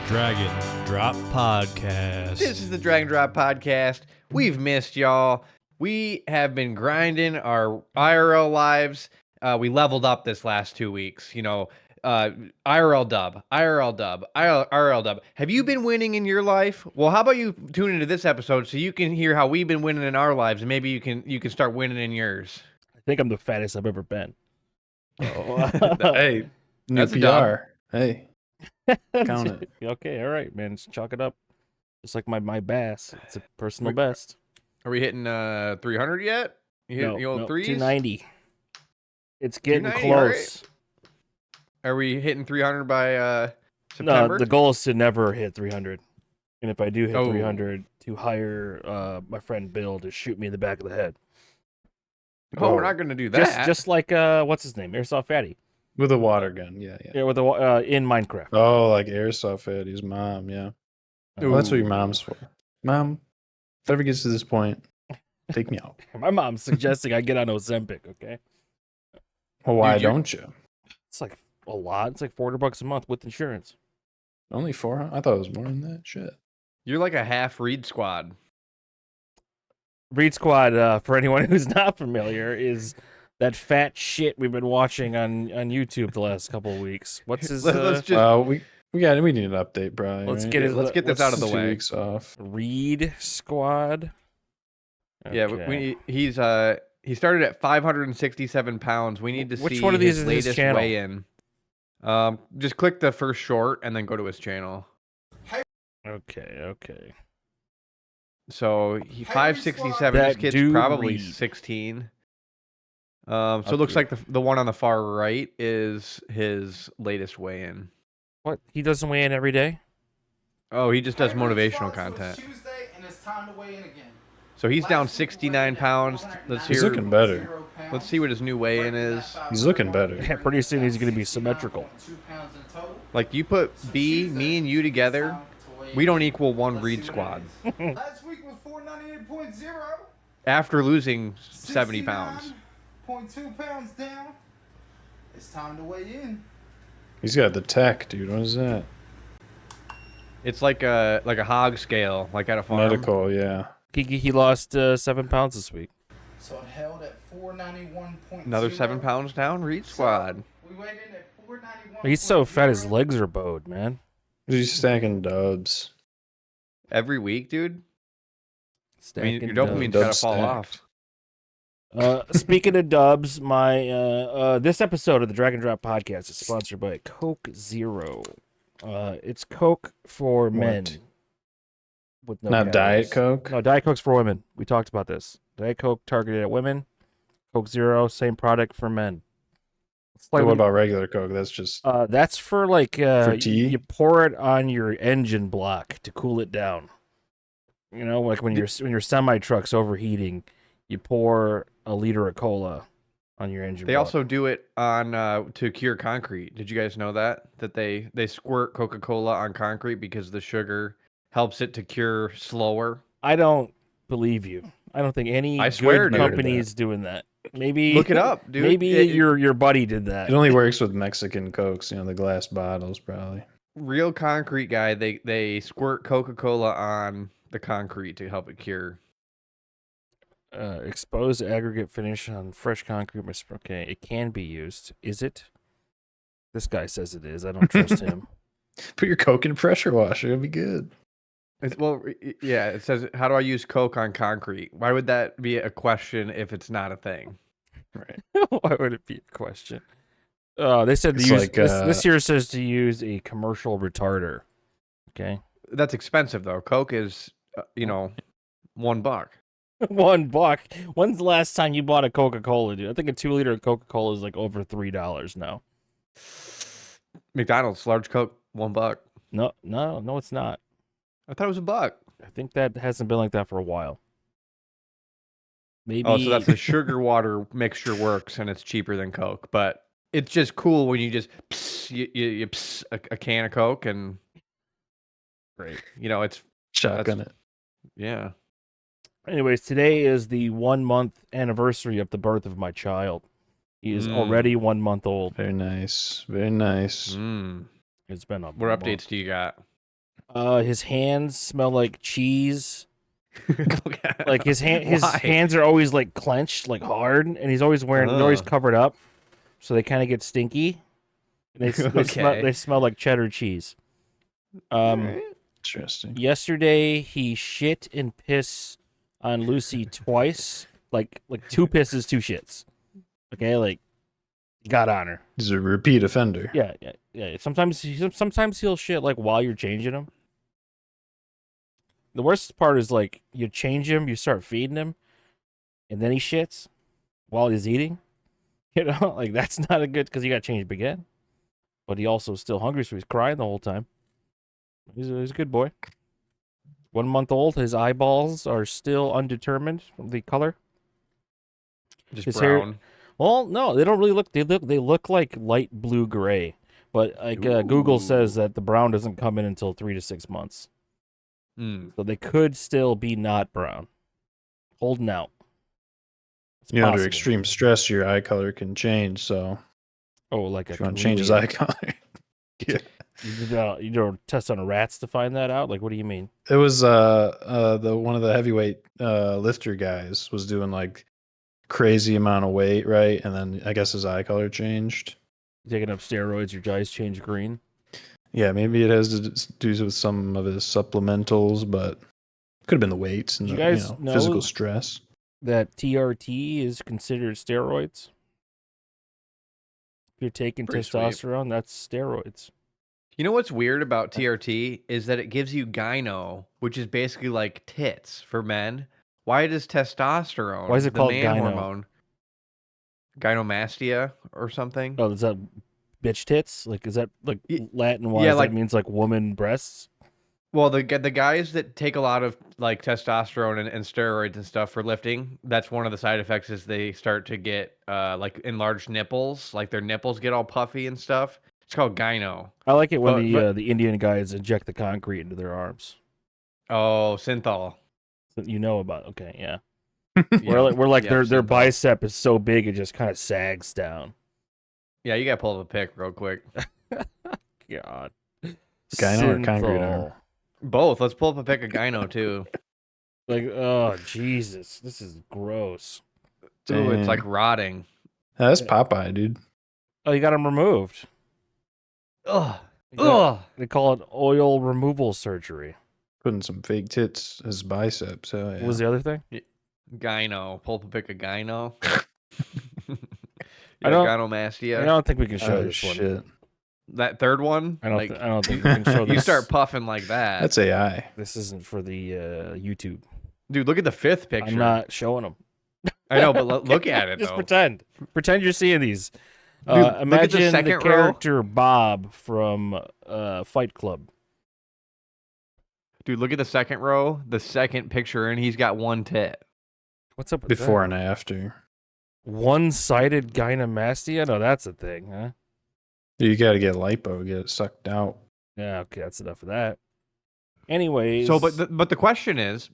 Dragon Drop Podcast. This is the Dragon Drop Podcast. We've missed y'all. We have been grinding our IRL lives. We leveled up this last 2 weeks. IRL dub, IRL dub, IRL dub. Have you been winning in your life? Well, how about you tune into this episode so you can hear how we've been winning in our lives, and maybe you can start winning in yours. I think I'm the fattest I've ever been. Oh, hey, new That's a PR. dub. Hey, count it. Okay, all right, man. Just chalk it up. Just like my bass. It's a personal best. Are we hitting 300 yet? You hit the old threes? 290. It's getting 290, all close. Are we hitting 300 by September? No, the goal is to never hit 300. And if I do hit 300, to hire my friend Bill to shoot me in the back of the head. We're not going to do that. Just like what's his name, Airsoft Fatty. With a water gun, yeah. Yeah, with the in Minecraft. Oh, like Airsoft Fatty's mom, yeah. Well, that's what your mom's for. Mom, if it ever gets to this point, take me out. My mom's suggesting I get on Ozempic. Okay. Well, why Dude, don't you? It's like a lot. It's like $400 a month with insurance. Only 400? I thought it was more than that. Shit. You're like a half Reed Squad. Reed Squad, for anyone who's not familiar, is that fat shit we've been watching on YouTube the last couple of weeks. What's his? Let's just Well, we need an update, probably. Let's right? get it. let's get this out of the 2 way. weeks off. Reed Squad. Yeah, Okay. he started at 567 pounds. We need to Which see one of these his is his latest channel? weigh-in. Just click the first short and then go to his channel. Okay. So he 567. That This kid's dude probably Reed. 16. So it looks like the one on the far right is his latest weigh-in. What? He doesn't weigh in every day? Oh, he just does motivational content. Tuesday, and it's time to weigh in again. So he's down 69 pounds. He's looking better. Let's see what his new weigh-in is. He's looking better. Yeah, pretty soon he's going to be symmetrical. Like, you put me and you together, we don't equal one Reed Squad. Last week was 498.0. After losing 70 pounds. 0.2 pounds down. It's time to weigh in. He's got the tech, dude. What is that? It's like a hog scale, like at a farm. Medical, yeah. He lost 7 pounds this week. So it held at 491.0. Another 7 pounds down, Reed Squad. We weighed in at 491. He's so fat his legs are bowed, man. He's stacking dubs. Every week, dude. I mean, your Stacking dopamine's dubs. gotta fall stacked. off. Speaking of dubs, my this episode of the Dragon Drop Podcast is sponsored by Coke Zero. It's Coke for men. With no Not Diet calories. Coke? No, Diet Coke's for women. We talked about this. Diet Coke targeted at women. Coke Zero, same product for men. It's like What about regular Coke? That's just that's for like For tea? you pour it on your engine block to cool it down. You know, like when your semi truck's overheating, you pour a liter of cola on your engine. They block. also do it on to cure concrete. Did you guys know that they squirt Coca-Cola on concrete because the sugar helps it to cure slower? I don't believe you. I don't think any I swear, good dude. company is doing that. Maybe Look it up, dude. Maybe your buddy did that. it only works with Mexican Cokes, the glass bottles probably. Real concrete guy, they squirt Coca-Cola on the concrete to help it cure. Exposed aggregate finish on fresh concrete. Okay, it can be used. Is it? This guy says it is. I don't trust him. Put your Coke in a pressure washer, it'll be good. Yeah, it says, how do I use Coke on concrete? Why would that be a question if it's not a thing? Right. Why would it be a question? They said to It's use like, this here says to use a commercial retarder. Okay, That's expensive, though. Coke is, $1. $1. When's the last time you bought a Coca-Cola, dude? I think a 2 liter of Coca-Cola is like over $3 now. McDonald's, large Coke, $1. No, it's not. I thought it was $1. I think that hasn't been like that for a while. Maybe. Oh, so that's the sugar water mixture works, and it's cheaper than Coke. But it's just cool when you just you a can of Coke, and great. It's Shotgun it. yeah. Anyways, today is the 1 month anniversary of the birth of my child. He is already 1 month old. Very nice. Very nice. It's been a What month. updates do you got? His hands smell like cheese. Okay. Like his Why? hands are always like clenched, like hard, and he's always they're always Ugh. covered up, so they kind of get stinky. And Okay. they smell like cheddar cheese. Alright. Interesting. Yesterday he shit and piss on Lucy twice, like 2 pisses, 2 shits. Okay, like got on her. He's a repeat offender. Yeah. Sometimes he'll shit like while you're changing him. The worst part is like you change him, you start feeding him, and then he shits while he's eating. You know, like that's not a good because you got to change him again. But he also still hungry, so he's crying the whole time. He's a good boy. 1 month old. His eyeballs are still undetermined from the color. Just His hair- brown. Well, no, they don't really look. They look like light blue gray. But like Google says that the brown doesn't come in until 3 to 6 months. So they could still be not brown. Holding out. It's You know, under possible. extreme stress, your eye color can change. So Oh, like if you want to change his eye color, yeah. You don't test on rats to find that out? Like, what do you mean? It was the one of the heavyweight lifter guys was doing like crazy amount of weight, right? And then I guess his eye color changed. Taking up steroids, your eyes change green. Yeah, maybe it has to do with some of his supplementals, but could have been the weights and Did the you guys know physical stress. that TRT is considered steroids? If you're taking Pretty sweet. testosterone, that's steroids. You know what's weird about TRT is that it gives you gyno, which is basically like tits for men. Why does testosterone, Why is it the called man gyno? hormone, gynomastia or something? Oh, is that bitch tits? Like, is that like Latin wise? yeah, That like- means like woman breasts. Well, the guys that take a lot of like testosterone and steroids and stuff for lifting, that's one of the side effects is they start to get like enlarged nipples, like their nipples get all puffy and stuff. It's called gyno. I like it when But- the Indian guys inject the concrete into their arms. Oh, synthol. That you know about? Okay, yeah. Yeah. We're like Yeah, their synthol. bicep is so big it just kind of sags down. Yeah, you gotta pull up a pic real quick. God. Gyno or concrete Synthol. arm? Both. Let's pull up a pic of gyno too. Like, oh Jesus, this is gross. Ooh, it's Dang. like rotting. That's Popeye, dude. Oh, you got them removed. Ugh. You got- Ugh. They call it oil removal surgery. Putting some fake tits as biceps. Hell yeah. What was the other thing? Gyno. Pull up a pic of gyno. I don't- gynomastia. I don't think we can show Oh, this one. shit. That third one. I don't like, think we can show this. you start puffing like that. That's AI. This isn't for the YouTube. Dude, look at the fifth picture. I'm not showing them. I know, but look at it Just though. pretend you're seeing these. Dude, look at the Imagine second the row. character Bob from Fight Club. Dude, look at the second row, the second picture, and he's got one tit. What's up with Before that? and after. One-sided gynomastia? No, that's a thing, huh? You got to get lipo, get it sucked out. Yeah, okay, that's enough of that. Anyways, So, but the question is,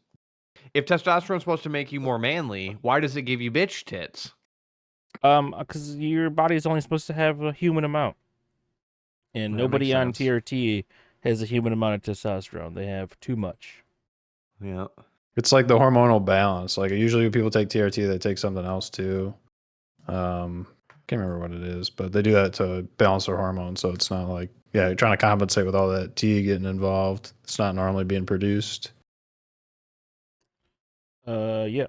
if testosterone's supposed to make you more manly, why does it give you bitch tits? because your body is only supposed to have a human amount, and That nobody makes on sense. TRT has a human amount of testosterone. They have too much. Yeah. It's like the hormonal balance. Like usually when people take TRT, they take something else too. Can't remember what it is, but they do that to balance their hormones. So it's not like, yeah, you're trying to compensate with all that T getting involved. It's not normally being produced. Yeah.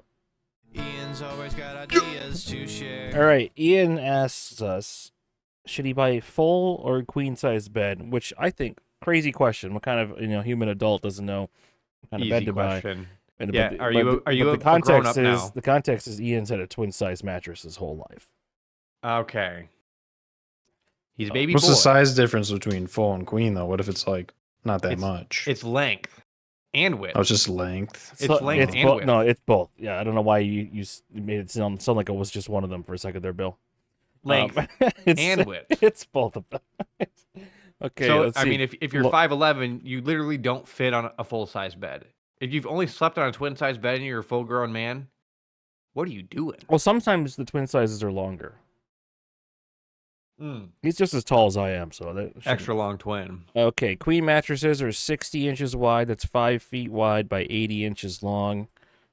Ian's always got ideas to share. All right. Ian asks us, should he buy a full or queen size bed? Which I think crazy question. What kind of human adult doesn't know what kind of bed Easy to buy? question. And- Yeah, are you but a the context grown-up is now? the context is Ian's had a twin size mattress his whole life. Okay. He's a baby What's boy. the size difference between full and queen though? What if it's like not that It's- much? It's length and width. Oh, it's just length. It's length and width. No, it's both. Yeah, I don't know why you made it sound like it was just one of them for a second there, Bill. Length it's, and width. It's both of them. Okay, So let's I see. mean, if you're Look- 5'11", you literally don't fit on a full size bed. If you've only slept on a twin size bed and you're a full grown man, what are you doing? well, sometimes the twin sizes are longer. He's just as tall as I am, so that shouldn't- Extra long twin. Okay, queen mattresses are 60 inches wide. That's 5 feet wide by 80 inches long.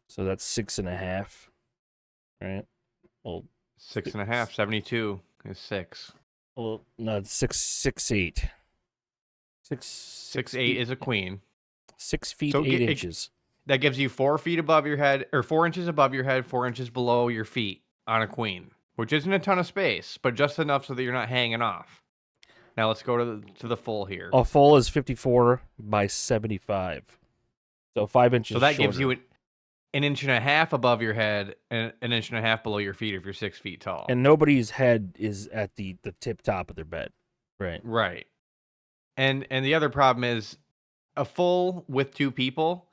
So that's 6.5. Right? Well, 6.5. 72 is 6. well, no, it's 6'8". 6'8" is a queen. 6 feet So 8 inches. That gives you 4 feet above your head, or 4 inches above your head, 4 inches below your feet on a queen, which isn't a ton of space, but just enough so that you're not hanging off. Now let's go to the full here. A full is 54 by 75. So 5 inches. So that gives shorter. you an inch and a half above your head and an inch and a half below your feet if you're 6 feet tall. And nobody's head is at the tip top of their bed. Right. Right. And the other problem is a full with 2 people.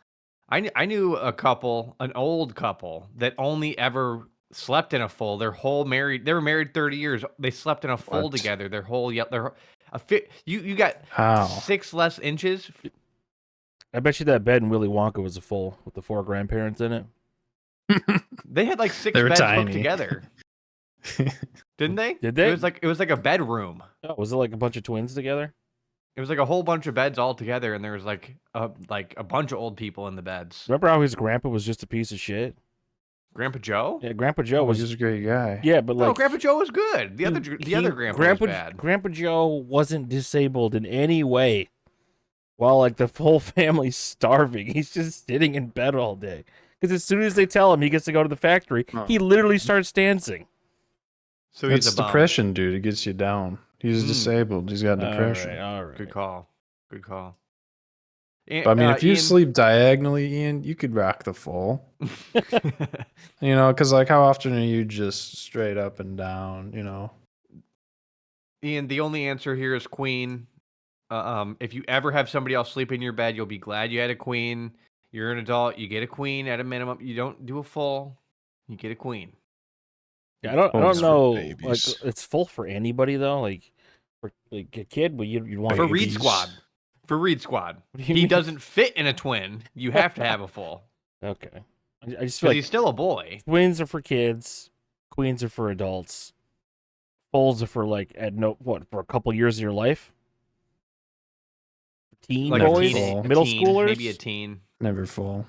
I knew a couple, an old couple that only ever slept in a full. They were married 30 years. They slept in a full What? together. You got How? 6 less inches. I bet you that bed in Willy Wonka was a full with the 4 grandparents in it. They had like 6 They were beds hooked tiny. together. Didn't they? Did they? It was like a bedroom. Oh, was it like a bunch of twins together? It was like a whole bunch of beds all together, and there was like a bunch of old people in the beds. Remember how his grandpa was just a piece of shit? Grandpa Joe? Yeah, Grandpa Joe was was just a great guy. Yeah, but like No, Grandpa Joe was good. The other grandpa was bad. Grandpa Joe wasn't disabled in any way. While like the whole family's starving, he's just sitting in bed all day. Because as soon as they tell him he gets to go to the factory, Oh. he literally starts dancing. So he's That's a bum. depression, dude. It gets you down. He's disabled. He's got depression. All right. Good call. Good call. But I mean, if you Ian- sleep diagonally, Ian, you could rock the full. You know, because like, how often are you just straight up and down? You know, Ian, the only answer here is queen. If you ever have somebody else sleep in your bed, you'll be glad you had a queen. You're an adult. You get a queen at a minimum. You don't do a full. You get a queen. Yeah, I don't Full's for know. Like babies. it's full for anybody though. Like for like a kid, but you'd want For to Reed babies. Squad. For Reed Squad. What do you He mean? doesn't fit in a twin. You have to have a full. Okay. I just feel Because like he's still a boy. twins are for kids, queens are for adults, fulls are for like for a couple years of your life. Teen Like boys, teen- a middle teen, schoolers. Maybe a teen. never full.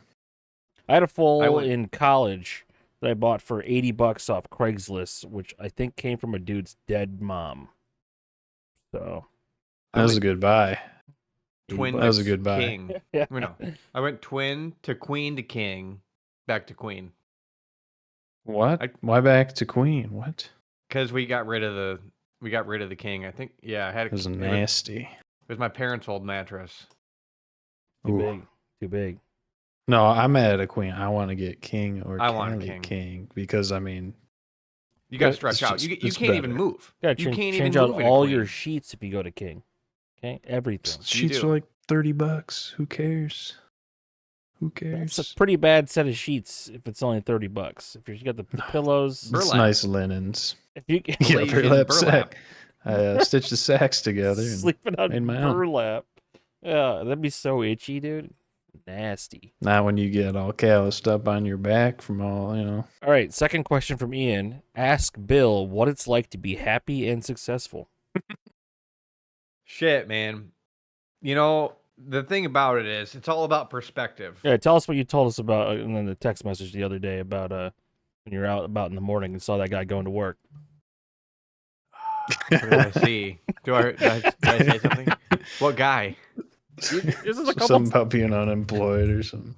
I had a full I went- in college that I bought for $80 off Craigslist, which I think came from a dude's dead mom. So That was a good buy. Twin That was to a good buy. king. yeah, No, I went twin to queen to king, back to queen. What? I- Why back to Queen? What? Because we got rid of the king. I think I had It was it nasty. was my parents' old mattress. too big. No, I'm at a Queen. I want to get King or I want a Kelly king. because I mean, You got to It's stretch out. just- You it's can't even better. move. You You can't change even out move in a all queen. your sheets if you go to King. Okay, everything. sheets do. are like $30. Who cares? Who It's cares? a pretty bad set of sheets if it's only $30. If you got the pillows, It's Burlap. nice linens. if you Yeah, Malaysian burlap burlap. sack. I stitched the sacks together. And sleeping on made my own. burlap, yeah, that'd be so itchy, dude. Nasty. not when you get all calloused up on your back from all, you know. All right, second question from Ian. Ask Bill what it's like to be happy and successful. Shit, man. You know, the thing about it is, it's all about perspective. Yeah, tell us what you told us about in the text message the other day about when you're out about in the morning and saw that guy going to work. What did I see? Did I say something? What guy? This is a couple. Something about being unemployed or something.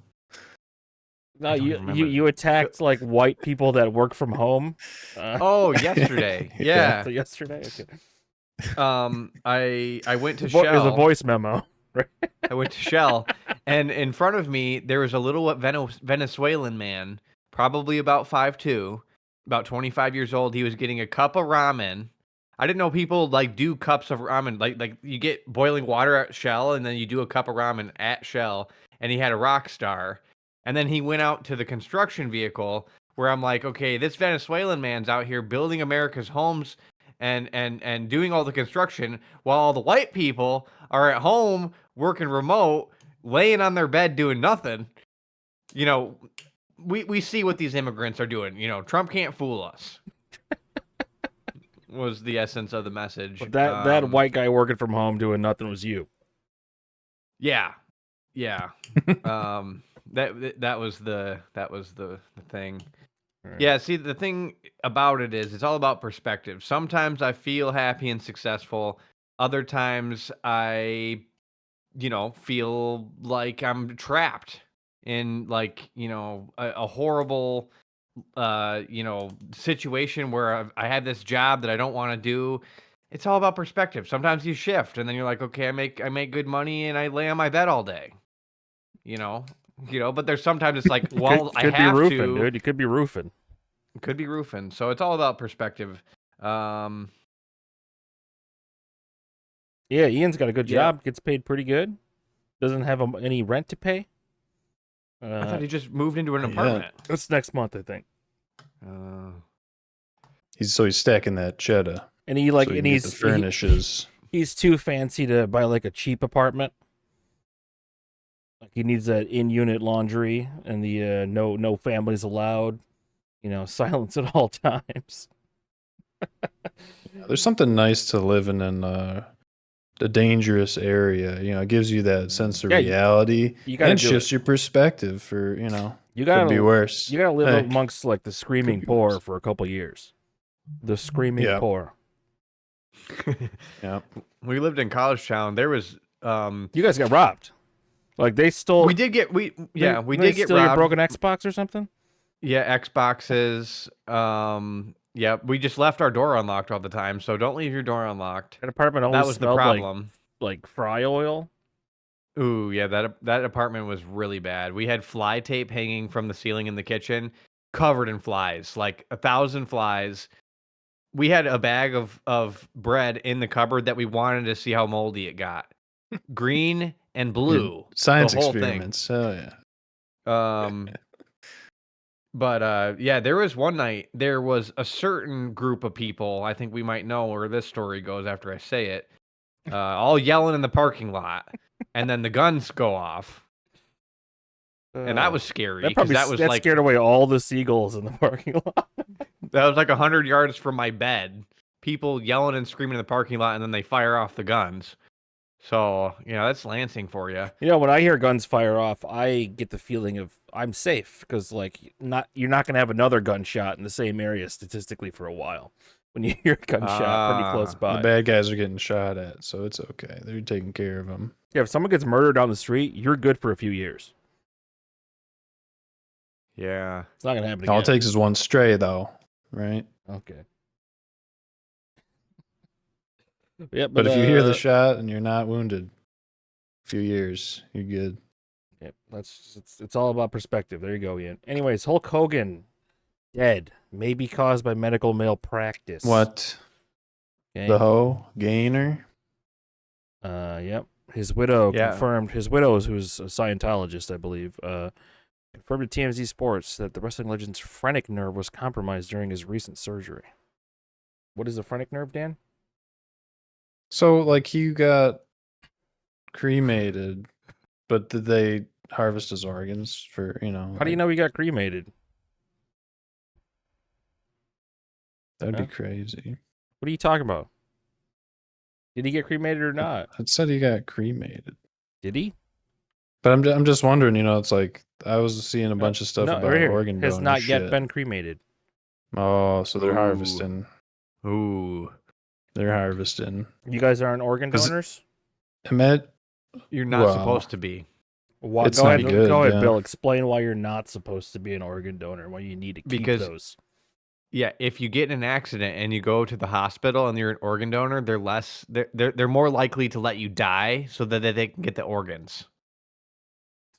No, I don't you remember. you attacked like white people that work from home. Oh, yesterday. Yeah. So yesterday. Okay. I went to It was a Shell. voice memo. I went to Shell, and in front of me there was a little Venezuelan man, probably about 5'2", about 25 years old. He was getting a cup of ramen. I didn't know people like do cups of ramen. Like you get boiling water at Shell, and then you do a cup of ramen at Shell. And he had a rock star. And then he went out to the construction vehicle, where I'm like, okay, this Venezuelan man's out here building America's homes and doing all the construction, while all the white people are at home working remote, laying on their bed doing nothing. You know, we see what these immigrants are doing. You know, Trump can't fool us. was the essence of the message. But that white guy working from home doing nothing was you. Yeah. That was the thing. Right. Yeah, see, the thing about it is it's all about perspective. Sometimes I feel happy and successful. Other times I, feel like I'm trapped in like, a horrible situation where I have this job that I don't want to do. It's all about perspective. Sometimes you shift and then you're like, okay, I make good money and I lay on my bed all day. But there's sometimes it's like, well, I could be have roofing, to. dude. You could be roofing. Could be roofing. So it's all about perspective. Yeah, Ian's got a good job. Gets paid pretty good. Doesn't have any rent to pay. I thought he just moved into an apartment. That's next month, I think. He's stacking that cheddar. And he So he can get the furnishes. He's too fancy to buy like a cheap apartment. Like he needs that in-unit laundry and the no families allowed. Silence at all times. There's something nice to living in a dangerous area. It gives you that sense of reality. You gotta and do shifts it. your perspective for, You gotta could be worse. You gotta live Hey, amongst like the screaming be poor worse. for a couple years. The screaming poor. Yeah. We lived in College Town. There was You guys got robbed. Like they stole. we did get They get steal your robbed. broken Xbox or something. Yeah, Xboxes. Yeah, we just left our door unlocked all the time, so don't leave your door unlocked. That apartment always That was the smelled problem. like fry oil. Ooh, yeah, that apartment was really bad. We had fly tape hanging from the ceiling in the kitchen, covered in flies, like 1,000 flies. We had a bag of bread in the cupboard that we wanted to see how moldy it got. Green and blue. Science the whole experiments. Hell yeah. Thing. But yeah, there was one night, there was a certain group of people, I think we might know where this story goes after I say it, all yelling in the parking lot, and then the guns go off. And that was scary. That scared away all the seagulls in the parking lot. That was like 100 yards from my bed. People yelling and screaming in the parking lot, and then they fire off the guns. So, that's Lansing for you. When I hear guns fire off, I get the feeling of I'm safe because, like, you're not going to have another gunshot in the same area statistically for a while. When you hear a gunshot pretty close by, The bad guys are getting shot at, so it's okay. They're taking care of them. yeah, if someone gets murdered on the street, you're good for a few years. Yeah. It's not going to happen again. All it takes is one stray, though, right? Okay. Yeah, But if you hear the shot and you're not wounded, a few years, you're good. yeah, it's all about perspective. There you go, Ian. Anyways, Hulk Hogan dead, maybe caused by medical malpractice. What? Okay. The hoe? Gainer? Yep. His widow confirmed. His widow, who's a Scientologist, I believe, confirmed to TMZ Sports that the wrestling legend's phrenic nerve was compromised during his recent surgery. What is a phrenic nerve, Dan? So, like, he got cremated, but did they harvest his organs for, How do you know he got cremated? That'd Huh? be crazy. What are you talking about? Did he get cremated or not? It said he got cremated. Did he? But I'm just wondering, it's like, I was seeing a bunch of stuff about right here. organ Has donor not shit. yet been cremated. Oh, so they're Ooh. harvesting. Ooh. They're harvesting. You guys aren't organ 'Cause- donors? Ahmed, You're not Well, supposed to be. Why, It's go not ahead, good, go ahead, yeah. Bill. Explain why you're not supposed to be an organ donor. Why you need to keep Because- those. Yeah, if you get in an accident and you go to the hospital and you're an organ donor, they're more likely to let you die so that they can get the organs.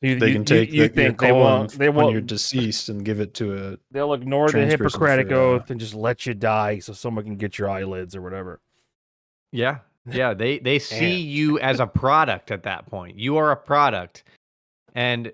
they can take you your think they colon won't? They when won't. you're deceased and give it to a. They'll ignore the trans person Hippocratic for, oath and just let you die so someone can get your eyelids or whatever. Yeah. Yeah, they see Man. you as a product at that point. You are a product. And,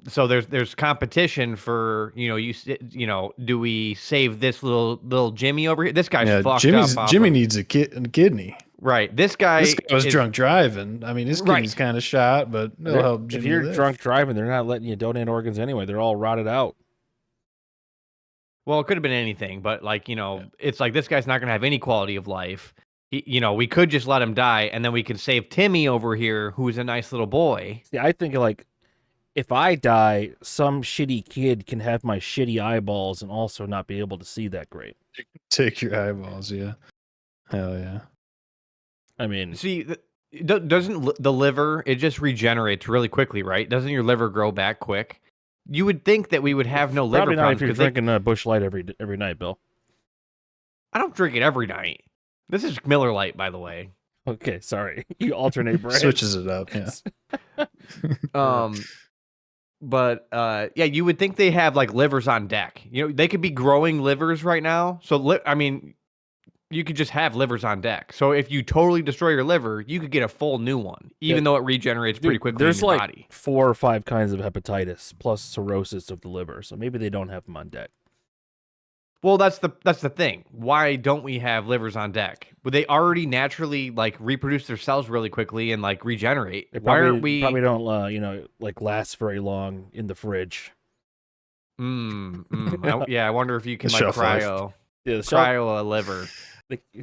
so there's competition for, do we save this little Jimmy over here? This guy's fucked up. Jimmy needs a kidney. Right. This guy This guy was is drunk driving. I mean, his kidney's kind of shot, but it'll help If Jimmy you're live. drunk driving, they're not letting you donate organs anyway. They're all rotted out. Well, it could have been anything, but like, it's like this guy's not going to have any quality of life. We could just let him die, and then we could save Timmy over here, who's a nice little boy. See, I think like if I die, some shitty kid can have my shitty eyeballs and also not be able to see that great. Take your eyeballs, yeah. Hell yeah. I mean, See, doesn't the liver, it just regenerates really quickly, right? Doesn't your liver grow back quick? You would think that we would have no liver probably not problems. if you're drinking a Busch Light every night, Bill. I don't drink it every night. This is Miller Lite, by the way. Okay, sorry. You alternate brands. Switches it up, yeah. But yeah, you would think they have like livers on deck. They could be growing livers right now. So I mean, you could just have livers on deck. So if you totally destroy your liver, you could get a full new one, even though it regenerates pretty quickly There's in your like body. 4 or 5 kinds of hepatitis plus cirrhosis of the liver, so maybe they don't have them on deck. Well, that's the thing. Why don't we have livers on deck? Would they already naturally like reproduce their cells really quickly and like regenerate? Why aren't we? Probably don't like last very long in the fridge. Yeah, I wonder if you can The like shelf life. cryo a liver.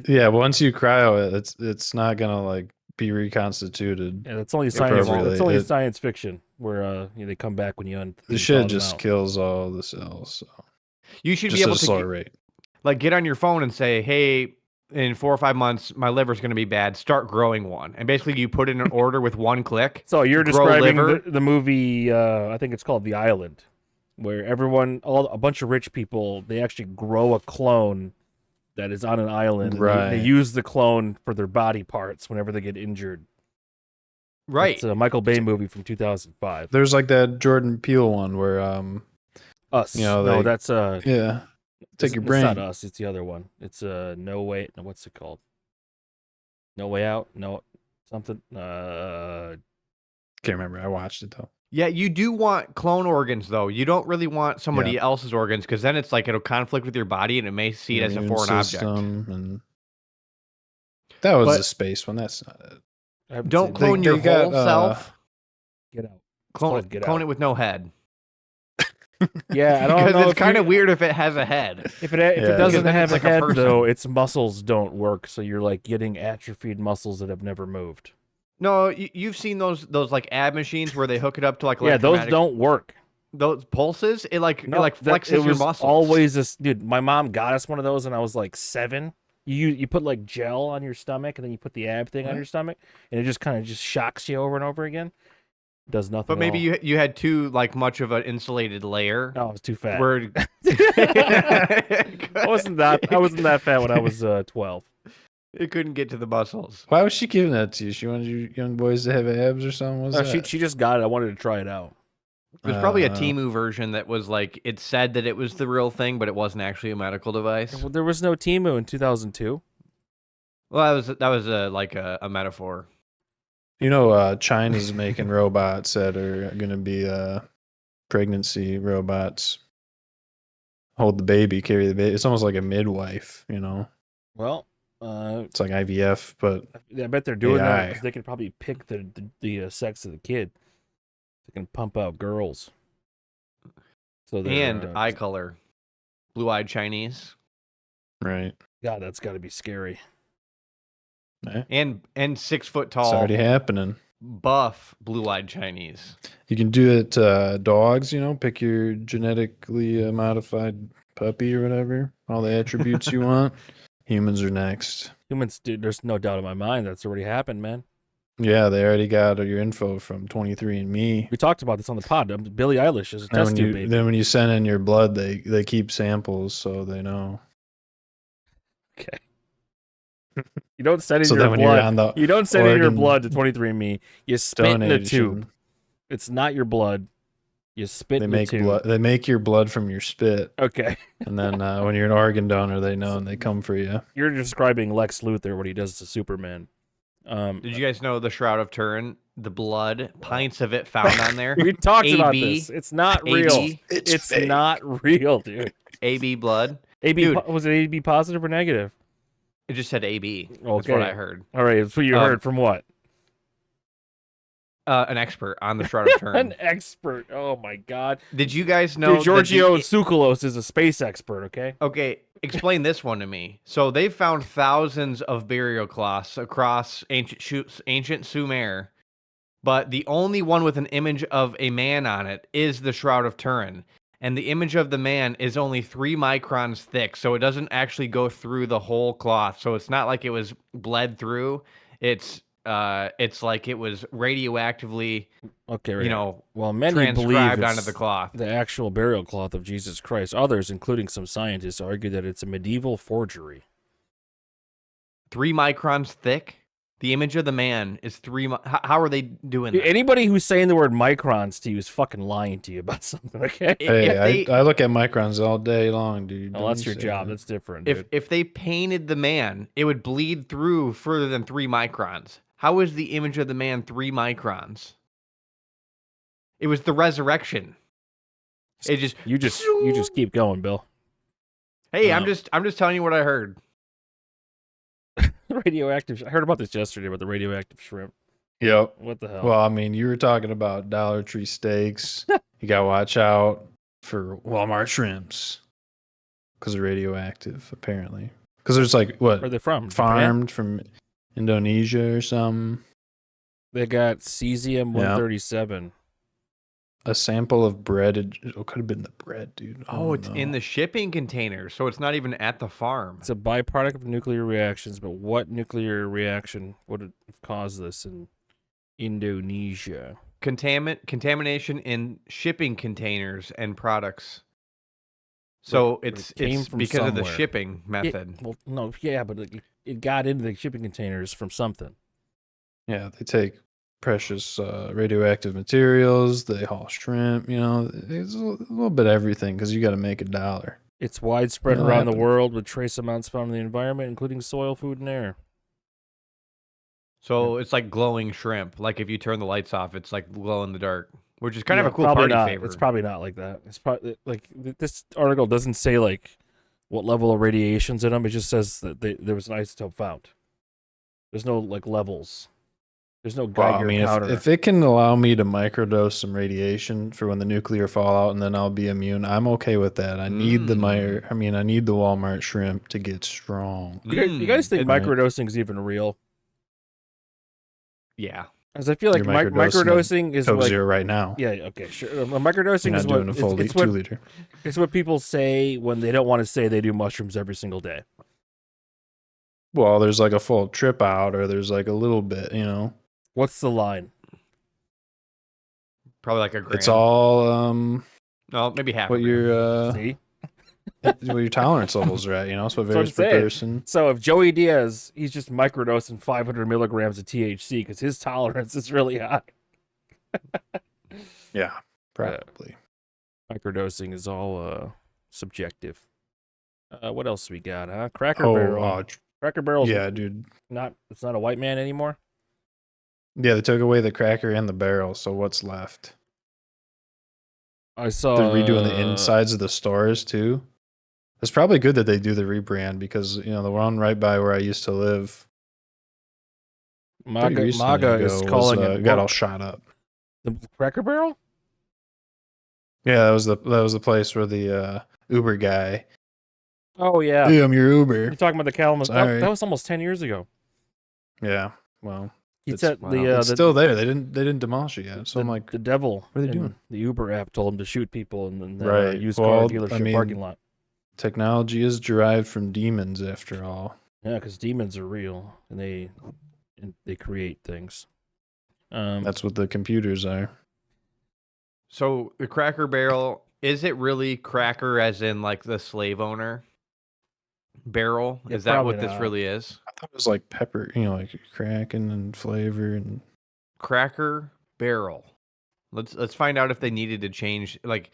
Yeah, but once you cryo it, it's not gonna like be reconstituted. Yeah, that's only science. Appropriately. It's only science fiction where they come back when you The shit just kills all the cells. So. You should Just be at able a to slower rate. like get on your phone and say, "Hey, in 4 or 5 months, my liver's going to be bad. Start growing one." And basically, you put in an order with one click. So you're grow describing liver. the movie. I think it's called The Island, where a bunch of rich people, they actually grow a clone that is on an island. Right. And they use the clone for their body parts whenever they get injured. Right. It's a Michael Bay movie from 2005. There's like that Jordan Peele one where Us. no, that's yeah. Take your brain. It's not Us. It's the other one. It's No Way. No, what's it called? No Way Out. No something. Can't remember. I watched it though. Yeah, you do want clone organs though. You don't really want somebody else's organs because then it's like it'll conflict with your body and it may see it as a Immune foreign object. system And that was But- the space one. That's not it. Don't clone your they whole got, self. Get out. Clone Get clone Out. it with no head. Yeah, I don't Because know. it's kind of weird if it has a head. If it Yeah. doesn't Because then have it's a like a head, person. though, its muscles don't work. So you're like getting atrophied muscles that have never moved. No, you've seen those like ab machines where they hook it up to like Yeah, those electromagnetic- don't work. those pulses. It like That- flexes it your was muscles. always this, dude. My mom got us one of those, and I was like 7. You put like gel on your stomach, and then you put the ab thing on your stomach, and it just kind of just shocks you over and over again. Does nothing. But maybe at all. you had too like much of an insulated layer. No, I was too fat. Where I wasn't that fat when I was 12. it couldn't get to the muscles. Why was she giving that to you? She wanted you young boys to have abs or something? What's that? She just got it. I wanted to try it out. There's probably a Temu version that was like it said that it was the real thing, but it wasn't actually a medical device. Well, there was no Temu in 2002. Well, that was a metaphor. China's making robots that are going to be pregnancy robots. Hold the baby, carry the baby. It's almost like a midwife, Well, It's like IVF, but I bet they're doing that AI. because they could probably pick the sex of the kid. They can pump out girls. So And eye color. Blue-eyed Chinese. right. God, that's got to be scary. And 6 foot It's tall, already happening. buff, blue-eyed Chinese. You can do it to dogs, pick your genetically modified puppy or whatever, all the attributes you want. Humans are next. Humans, dude, there's no doubt in my mind that's already happened, man. Yeah, they already got your info from 23andMe. We talked about this on the pod. Billie Eilish is a And test when tube you, baby. then when you send in your blood, they keep samples so they know. Okay. You don't send in So your then when you're blood. on the You don't send in your organ blood to 23andMe. You spit in a donation, tube. It's not your blood. You spit they in make a tube. blood. They make your blood from your spit, Okay. and then when you're an organ donor, they know and they come for you. You're describing Lex Luthor, what he does to Superman. Did you guys know the Shroud of Turin? The blood, pints of it found on there. We talked about AB, this. It's not real. AB, It's not real, dude. AB blood. AB Dude. was it AB positive or negative? It just said AB. That's Okay. what I heard. All right, that's what you heard from what? An expert on the Shroud of An Turin. expert. Oh my god. Did you guys know? Dude, Giorgio that Tsoukalos is a space expert, okay? okay, explain this one to me. So they found thousands of burial cloths across ancient Sumer, but the only one with an image of a man on it is the Shroud of Turin. And the image of the man is only 3 microns thick, so it doesn't actually go through the whole cloth. So it's not like it was bled through. It's like it was radioactively, Okay, you right. know, Well, many believe transcribed it's onto the cloth. the actual burial cloth of Jesus Christ. Others, including some scientists, argue that it's a medieval forgery. 3 microns thick. The image of the man is 3. How are they doing that? Anybody who's saying the word microns to you is fucking lying to you about something, okay? Hey, I look at microns all day long, dude. Well, that's your job. That's different, dude. If they painted the man, it would bleed through further than 3 microns. How is the image of the man 3 microns? It was the resurrection. It just You just keep going, Bill. Hey, I'm just telling you what I heard. Radioactive. I heard about this yesterday about the radioactive shrimp. Yep. What the hell? Well, I mean, you were talking about Dollar Tree steaks. You got to watch out for Walmart shrimps because they're radioactive, apparently. Because there's like, what? Where are they from? Farmed from Indonesia or something. They got cesium-137. A sample of bread. It could have been the bread, dude. Oh, it's no. in the shipping container, so it's not even at the farm. It's a byproduct of nuclear reactions, but what nuclear reaction would have caused this in Indonesia? Contamination in shipping containers and products. So But it's it came from because of the somewhere. shipping method. But it got into the shipping containers from something. Yeah, they take precious radioactive materials. They haul shrimp. You know, it's a little bit of everything because you got to make $1. It's widespread It'll around the happen. world with trace amounts found in the environment, including soil, food, and air. So it's like glowing shrimp. Like if you turn the lights off, it's like glow in the dark, which is kind of Yeah, a cool probably party not. favor. It's probably not like that. It's probably like this article doesn't say like what level of radiation's in them. It just says that there was an isotope found. There's no like levels. There's no Well, Geiger I mean, counter. if it can allow me to microdose some radiation for when the nuclear fallout and then I'll be immune, I'm okay with that. I need the I need the Walmart shrimp to get strong. You guys think Right. microdosing is even real? Yeah. Because I feel like You're microdosing microdosing is Coke like Zero right now. yeah, okay, sure. Microdosing You're is not what doing a full it's 2 liter. it's what people say when they don't want to say they do mushrooms every single day. Well, there's like a full trip out, or there's like a little bit, you know. What's the line? Probably like a gram. It's all No, maybe half. what a gram. your See? what your tolerance levels are at, you know. So it That's what I'm varies per saying. person. So if Joey Diaz, he's just microdosing 500 milligrams of THC because his tolerance is really high. Yeah, probably. Microdosing is all subjective. What else we got, huh? Cracker Oh, Barrel. Cracker Barrel's yeah, dude. it's not a white man anymore. Yeah, they took away the cracker and the barrel. So what's left? I saw They're redoing the insides of the stores too. It's probably good that they do the rebrand because you know the one right by where I used to live. pretty recently MAGA ago is calling was, it got woke. all shot up. The Cracker Barrel. Yeah, that was the place where the Uber guy. Oh yeah, Hey, I'm your you're Uber. talking about the Kalamazoo. Sorry. That was almost 10 years ago. Yeah, well, He it's, said it's still there. They didn't demolish it yet. So I'm like, the devil. what are they in doing? The Uber app told him to shoot people in the Right. used Well, car dealership I mean, parking lot. technology is derived from demons, after all. Yeah, because demons are real and they create things. That's what the computers are. So the Cracker Barrel, is it really cracker as in like the slave owner barrel? Yeah, Is that probably what this not. really is? I thought it was like pepper, you know, like cracking and flavor and. Cracker Barrel. Let's find out if they needed to change. Like,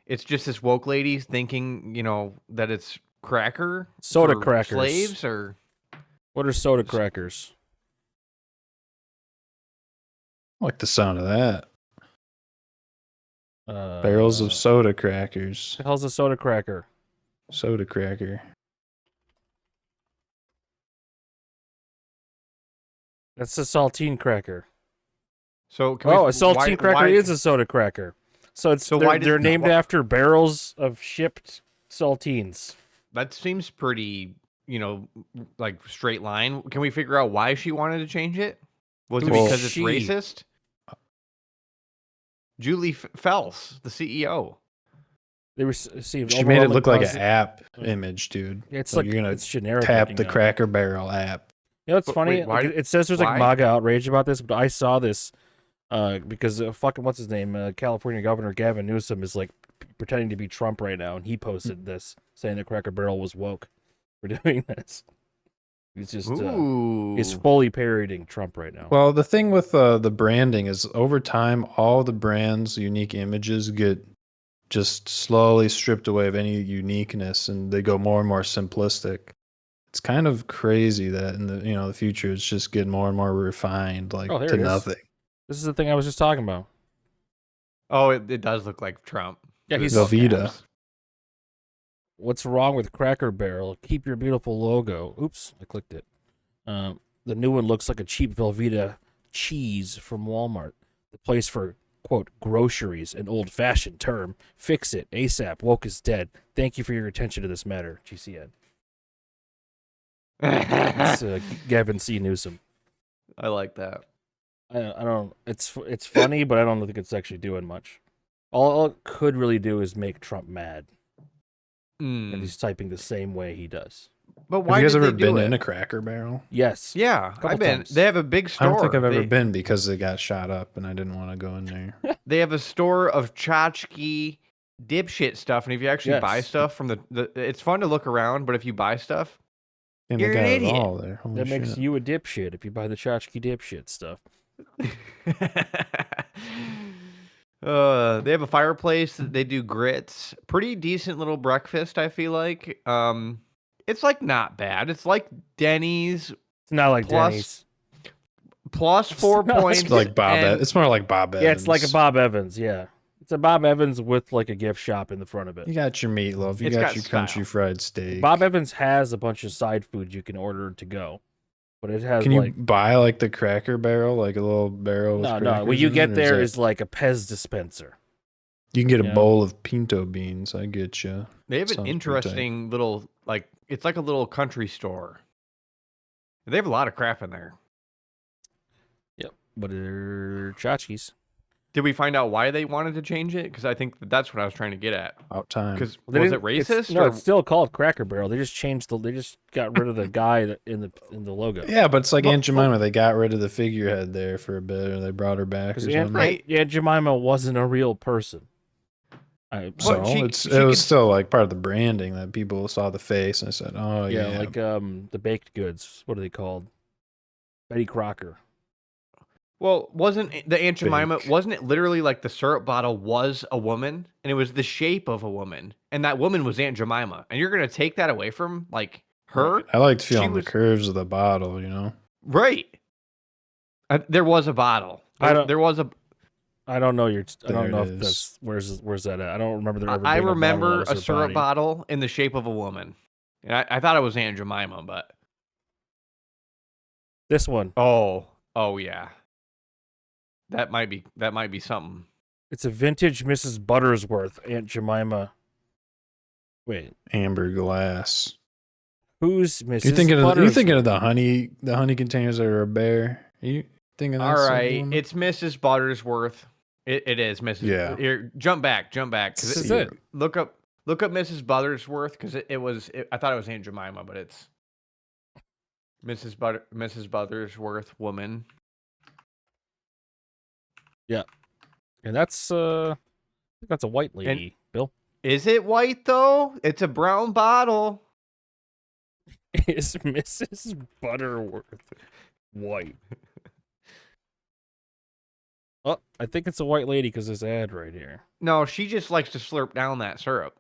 it's just this woke lady thinking, you know, that it's cracker Soda for crackers. slaves, or What are soda crackers? I like the sound of that. Barrels of soda crackers. What the hell's a soda cracker? Soda cracker. That's a saltine cracker. So can Oh, we, a saltine cracker why, is a soda cracker. So it's So why they're does- named why- after barrels of shipped saltines. That seems pretty, like straight line. Can we figure out why she wanted to change it? Was it Well, because it's she- racist? Julie Fels, the CEO. They received. She made it overwhelming look like an posi- app image, dude. It's Like like you're gonna it's generic. tap looking the now. Cracker Barrel app. You know, it's But funny. wait, why like, did- it says there's like why? MAGA outrage about this, but I saw this because fucking what's his name, California Governor Gavin Newsom is like pretending to be Trump right now, and he posted this saying that Cracker Barrel was woke for doing this. He's just Ooh. he's fully parodying Trump right now. Well, the thing with the branding is over time, all the brand's unique images get just slowly stripped away of any uniqueness, and they go more and more simplistic. It's kind of crazy that in the future it's just getting more and more refined, like Oh, there to it is. nothing. This is the thing I was just talking about. Oh, it does look like Trump. Yeah, he's Velveeta. What's wrong with Cracker Barrel? Keep your beautiful logo. Oops, I clicked it. The new one looks like a cheap Velveeta cheese from Walmart. The place for, quote, groceries, an old-fashioned term. Fix it. ASAP. Woke is dead. Thank you for your attention to this matter, GCN. It's Gavin C. Newsom. I like that. I don't. It's funny, but I don't think it's actually doing much. All it could really do is make Trump mad, and he's typing the same way he does. But Have why you guys did ever they do been it? in a Cracker Barrel? Yes. Yeah, Couple I've been. times. They have a big I store. don't think I've ever They- been because they got shot up, and I didn't want to go in there. They have a store of tchotchke dipshit stuff, and if you actually buy Yes. stuff from it's fun to look around, but if you buy stuff, And You're they an got idiot. it all there. Holy That makes shit. you a dipshit if you buy the tchotchke dipshit stuff. they have a fireplace. They do grits. Pretty decent little breakfast, I feel like. It's like not bad. It's like Denny's It's not like Plus, Denny's. plus 4 not- points. It's like Bob. and- It's more like Bob Evans. Yeah, it's like a Bob Evans. Yeah, it's a Bob Evans with like a gift shop in the front of it. You got your meatloaf. You It's got got your style. country fried steak. Bob Evans has a bunch of side food you can order to go, but it has Can you like buy like the Cracker Barrel, like a little barrel? With no. crackers What you in it, get or there that- is like a Pez dispenser. you can get a yeah. bowl of pinto beans. I get you. They have an Sounds pretty tight. interesting little it's like a little country store. They have a lot of crap in there. Yep, but they're tchotchkes. Did we find out why they wanted to change it? Because I think that's what I was trying to get at. About time. Because They was it didn't- it's- racist? No, or it's still called Cracker Barrel. They just changed the. They just got rid of the guy in the logo. Yeah, but it's like Well- Aunt Jemima. They got rid of the figurehead there for a bit, or they brought her back or Because something. Right. Aunt Jemima wasn't a real person. So But she it was can- still like part of the branding that people saw the face and said, "Oh yeah, yeah." like the baked goods. What are they called? Betty Crocker. Well, wasn't the Aunt Jemima? Bake. Wasn't it literally like the syrup bottle was a woman, and it was the shape of a woman, and that woman was Aunt Jemima, and you're gonna take that away from like her, I liked she feeling was- the curves of the bottle. right? There was a bottle. I don't- There was a. I don't know your. I There don't know it if that's is. where's that at. I don't remember there ever. I being a bottle remember that a was her syrup body. bottle in the shape of a woman. And I thought it was Aunt Jemima, but This one. oh yeah, that might be something. It's a vintage Mrs. Buttersworth Aunt Jemima. Wait, Amber glass. who's Mrs. You're thinking Buttersworth? of the honey containers that are a bear. Are you thinking that's All the right, one? it's Mrs. Buttersworth. It is Mrs. Yeah. Here, jump back. 'cause This is it. Look up Mrs. Buttersworth because I thought it was Aunt Jemima, but it's Mrs. Buttersworth woman. And that's I think that's a white lady, Bill. Is it white though? It's a brown bottle. Is Mrs. Butterworth white? Oh, I think it's a white lady because this ad right here. No, she just likes to slurp down that syrup.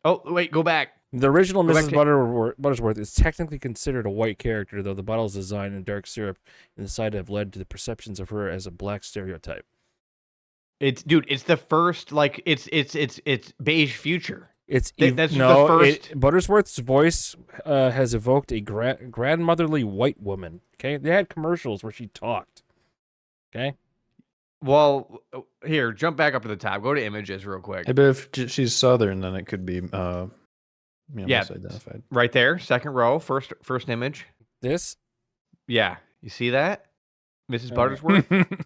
Oh wait, go back. The original Go back Mrs. to- Buttersworth is technically considered a white character, though the bottle's design and dark syrup inside have led to the perceptions of her as a black stereotype. It's the first it's beige future. It's That's no, the first. Buttersworth's voice has evoked a grandmotherly white woman. Okay, they had commercials where she talked. Okay, Well, here, jump back up to the top. Go to images real quick. I bet if she's Southern, then it could be Yeah. misidentified. Right there, second row, first image. This? Yeah, you see that, Mrs. All right. Buttersworth?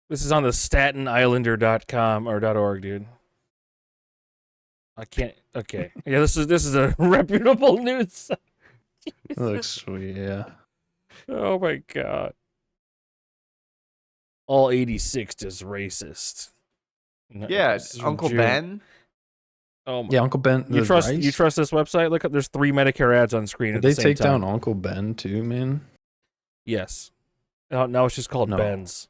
This is on the Statenislander.com or .org, dude. I can't. Okay. Yeah, this is a reputable news site. It looks sweet, yeah. Oh my god. All 86 is racist. No, Yeah, this is from Uncle June. Ben. Oh my. Yeah, Uncle Ben. You the trust rice? you trust this website? Look up. There's 3 Medicare ads on screen Did at they the same take time. down Uncle Ben too, man? Yes. Now it's just called No. Ben's.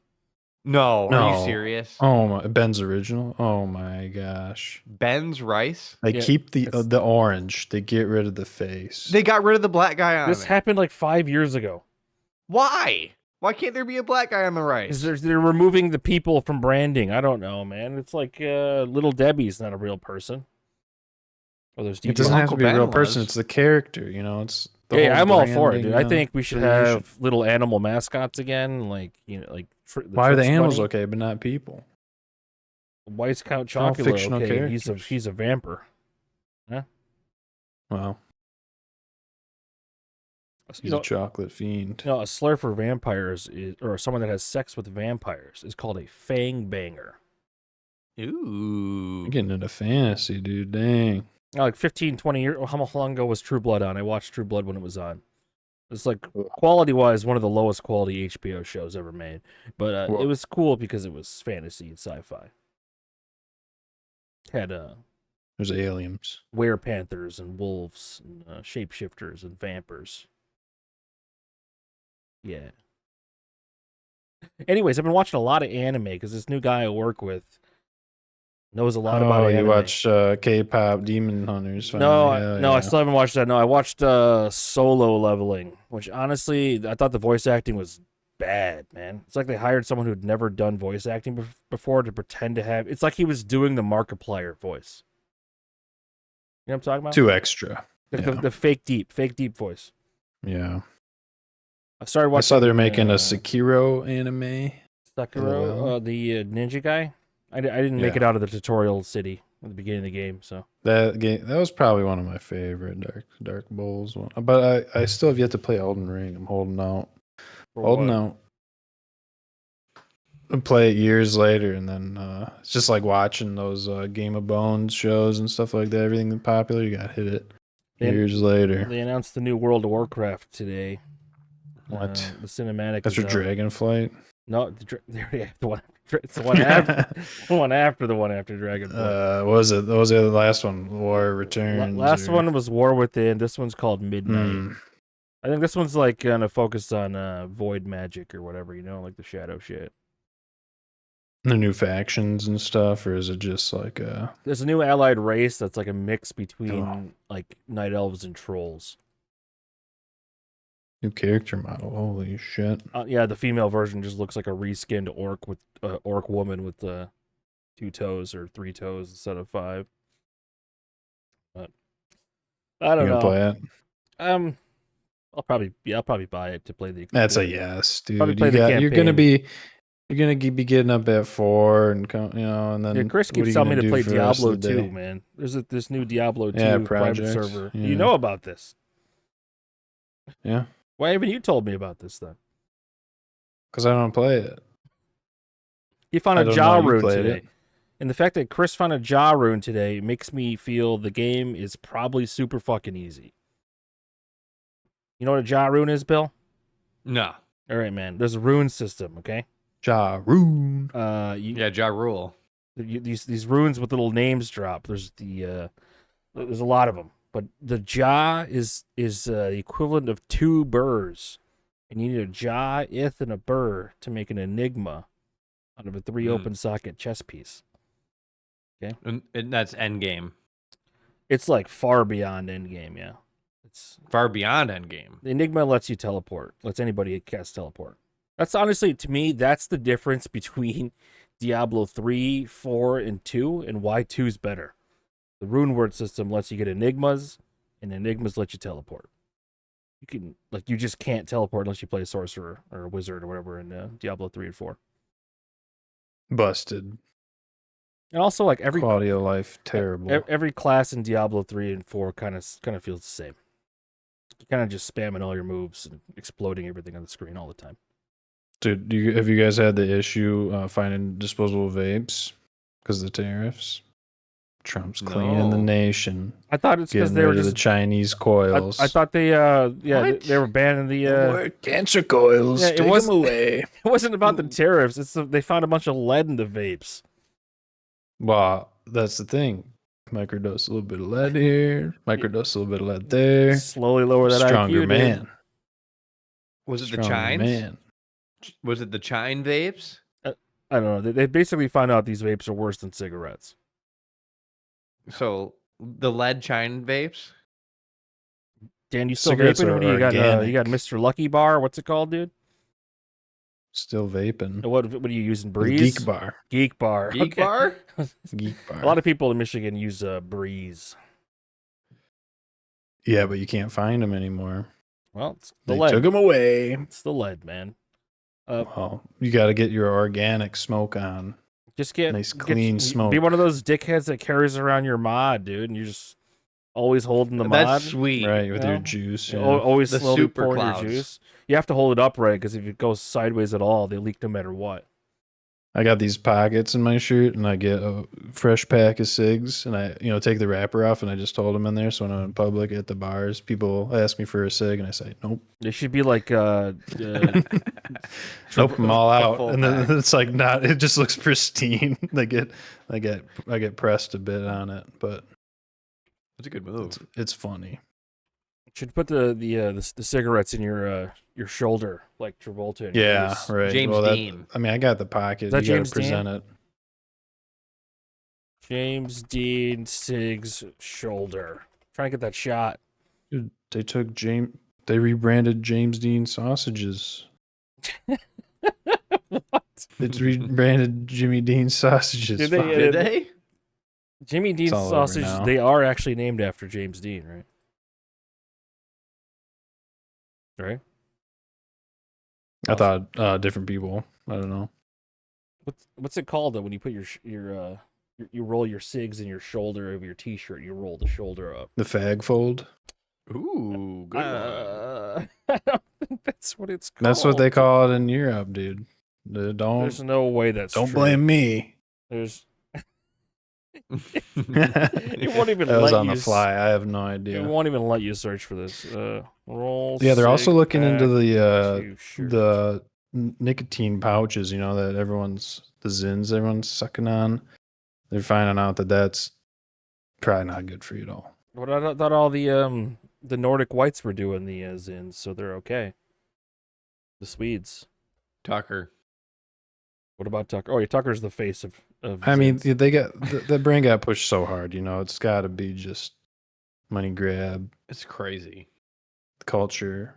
No, are you No. serious? Oh my, Ben's original. Oh my gosh. Ben's rice. They Yeah, keep the it's- orange. They get rid of the face. They got rid of the black guy on This it. happened like 5 years ago. Why? Why can't there be a black guy on the rice? They're removing the people from branding. I don't know, man. It's like Little Debbie's not a real person. Oh, there's It doesn't have to Uncle be a Ben real person. was. It's the character. You know, it's the Hey, whole I'm all for it, branding, dude. I think we should have affiliation. little animal mascots again, like like. Why are the Trix animals Bunny. okay, but not people? White Count all Chocula, fictional okay, characters. he's a vampire. Wow, You he's know, a chocolate fiend. a slur for vampires or someone that has sex with vampires is called a fang banger. Ooh. I'm getting into fantasy, dude. Dang. Like 15, 20 years. How long ago was True Blood on? I watched True Blood when it was on. It's like Ugh. quality-wise, one of the lowest quality HBO shows ever made. But Whoa. it was cool because it was fantasy and sci-fi. Had There's aliens. were-panthers and wolves and shapeshifters and vampires. Yeah. Anyways, I've been watching a lot of anime because this new guy I work with knows a lot about anime. You watch K-pop Demon Hunters? No, finally. no, Yeah, I still haven't watched that. No, I watched Solo Leveling, which honestly, I thought the voice acting was bad, man. It's like they hired someone who'd never done voice acting before to pretend to have. It's like he was doing the Markiplier voice. You know what I'm talking about? Too extra. The fake deep voice. Yeah. I started I watching. saw they're making a Sekiro anime. Sekiro, LOL. the ninja guy. I didn't make Yeah. it out of the tutorial city at the beginning of the game, so. That was probably one of my favorite Dark Bowls one. But I still have yet to play Elden Ring. I'm holding out. Holding out. And play it years later, and then it's just like watching those Game of Bones shows and stuff like that. Everything that's popular, you got to hit it years later. They announced the new World of Warcraft today. What? The cinematic. That's is for out. Dragonflight. No, they already have the one. It's the one after the one after the one after Dragonflight. What was it? What was the last one? War Returns. Last or- one was War Within. This one's called Midnight. Hmm. I think this one's like gonna focus on void magic or whatever, like the shadow shit. The new factions and stuff, or is it just like There's a new allied race that's like a mix between Oh. like night elves and trolls. new character model? Holy shit! Yeah, the female version just looks like a reskinned orc with orc woman with 2 toes or 3 toes instead of 5. But I don't You gonna know. play it? I'll probably buy it to play the. That's a yes, dude. Probably play the You're gonna campaign. be getting up at 4 and and then Yeah, Chris what are keeps you telling me gonna to do play for the rest Diablo of the 2, day? man. There's this new Diablo 2 Yeah, private projects, server. yeah. You know about this? Yeah, Why haven't you told me about this then? because I don't play it. He found I a don't jaw know, you rune played today. it. And the fact that Chris found a jaw rune today makes me feel the game is probably super fucking easy. You know what a jaw rune is, Bill? No. All right, man. There's a rune system, okay? Ja Rune. Yeah, Ja Rule. These runes with little names drop. There's there's a lot of them, but the jaw is the equivalent of 2 burrs, and you need a jaw, ith, and a burr to make an enigma out of a 3 open socket chess piece. And that's endgame. It's like far beyond endgame, yeah. It's Far beyond endgame. the enigma lets you teleport, lets anybody cast teleport. That's honestly, to me, that's the difference between Diablo 3, 4, and 2, and why 2 is better. The rune word system lets you get enigmas, and enigmas let you teleport. You just can't teleport unless you play a sorcerer or a wizard or whatever in Diablo 3 and 4. busted. And also, like every Quality of life terrible. every class in Diablo 3 and 4 kind of feels the same. You're kind of just spamming all your moves and exploding everything on the screen all the time. Dude, have you guys had the issue finding disposable vapes because of the tariffs? Trump's cleaning the No. nation. I thought it's because Getting they were rid of just the Chinese coils. I thought they What? they were banning the No more cancer coils. yeah, it Take was- them away. it wasn't about the tariffs. They found a bunch of lead in the vapes. Well, that's the thing. Microdose a little bit of lead here. Microdose a little bit of lead there. Slowly lower that Stronger IQ, dude. man. Was it the Stronger chines? man. Was it the chine vapes? I don't know. They basically found out these vapes are worse than cigarettes. So the lead chine vapes? Dan, you still Cigarettes vaping? What do are you got? You organic. got Mr. Lucky Bar? What's it called, dude? Still vaping. What are you using? The Breeze? Geek bar. Geek Bar. Geek Okay. bar? Geek bar. A lot of people in Michigan use Breeze. Yeah, but you can't find them anymore. Well, it's the They lead. took them away. It's the lead, man. Well, you got to get your organic smoke on. Just get Nice, clean smoke. Be one of those dickheads that carries around your mod, dude, and you're just always holding the mod. That's sweet. Right, with Yeah. your juice. You Yeah. know, always The slowly super pouring clouds. your juice. You have to hold it upright because if it goes sideways at all, they leak no matter what. I got these pockets in my shirt, and I get a fresh pack of cigs, and I, take the wrapper off, and I just hold them in there. So when I'm in public at the bars, people ask me for a cig, and I say nope, They should be like nope, I'm all out, full and then pack. it's like not. It just looks pristine. I get pressed a bit on it, but That's a good move. it's funny. should put the cigarettes in your shoulder like Travolta. And Yeah, Grease. right. James well, Dean. I got the pocket. Is that You got James to present it. James Dean Sig's shoulder. Trying to get that shot. Dude, they rebranded James Dean sausages. What? It's rebranded Jimmy Dean sausages. Did they- Fuck. Did they? Jimmy Dean's all over sausage. now. They are actually named after James Dean, right? Right. I thought different people. I don't know. What's it called though when you put you roll your cigs in your shoulder of your t-shirt, you roll the shoulder up. The fag fold. Ooh, good one. I don't think that's what it's called. That's what they call it in Europe, dude. There's no way that's don't true. blame me. There's it won't even that was let on the you fly. I have no It idea. won't even let you search for this. Roll. Yeah, they're also cig looking into pack the to shirt. the nicotine pouches. That the Zins everyone's sucking on. They're finding out that that's probably not good for you at all. But I thought all the Nordic whites were doing the Zins, so they're okay. The Swedes. Tucker. What about Tucker? Oh, yeah, Tucker's the face of I mean, Zins. they got the brand got pushed so hard. It's got to be just money grab It's crazy. culture,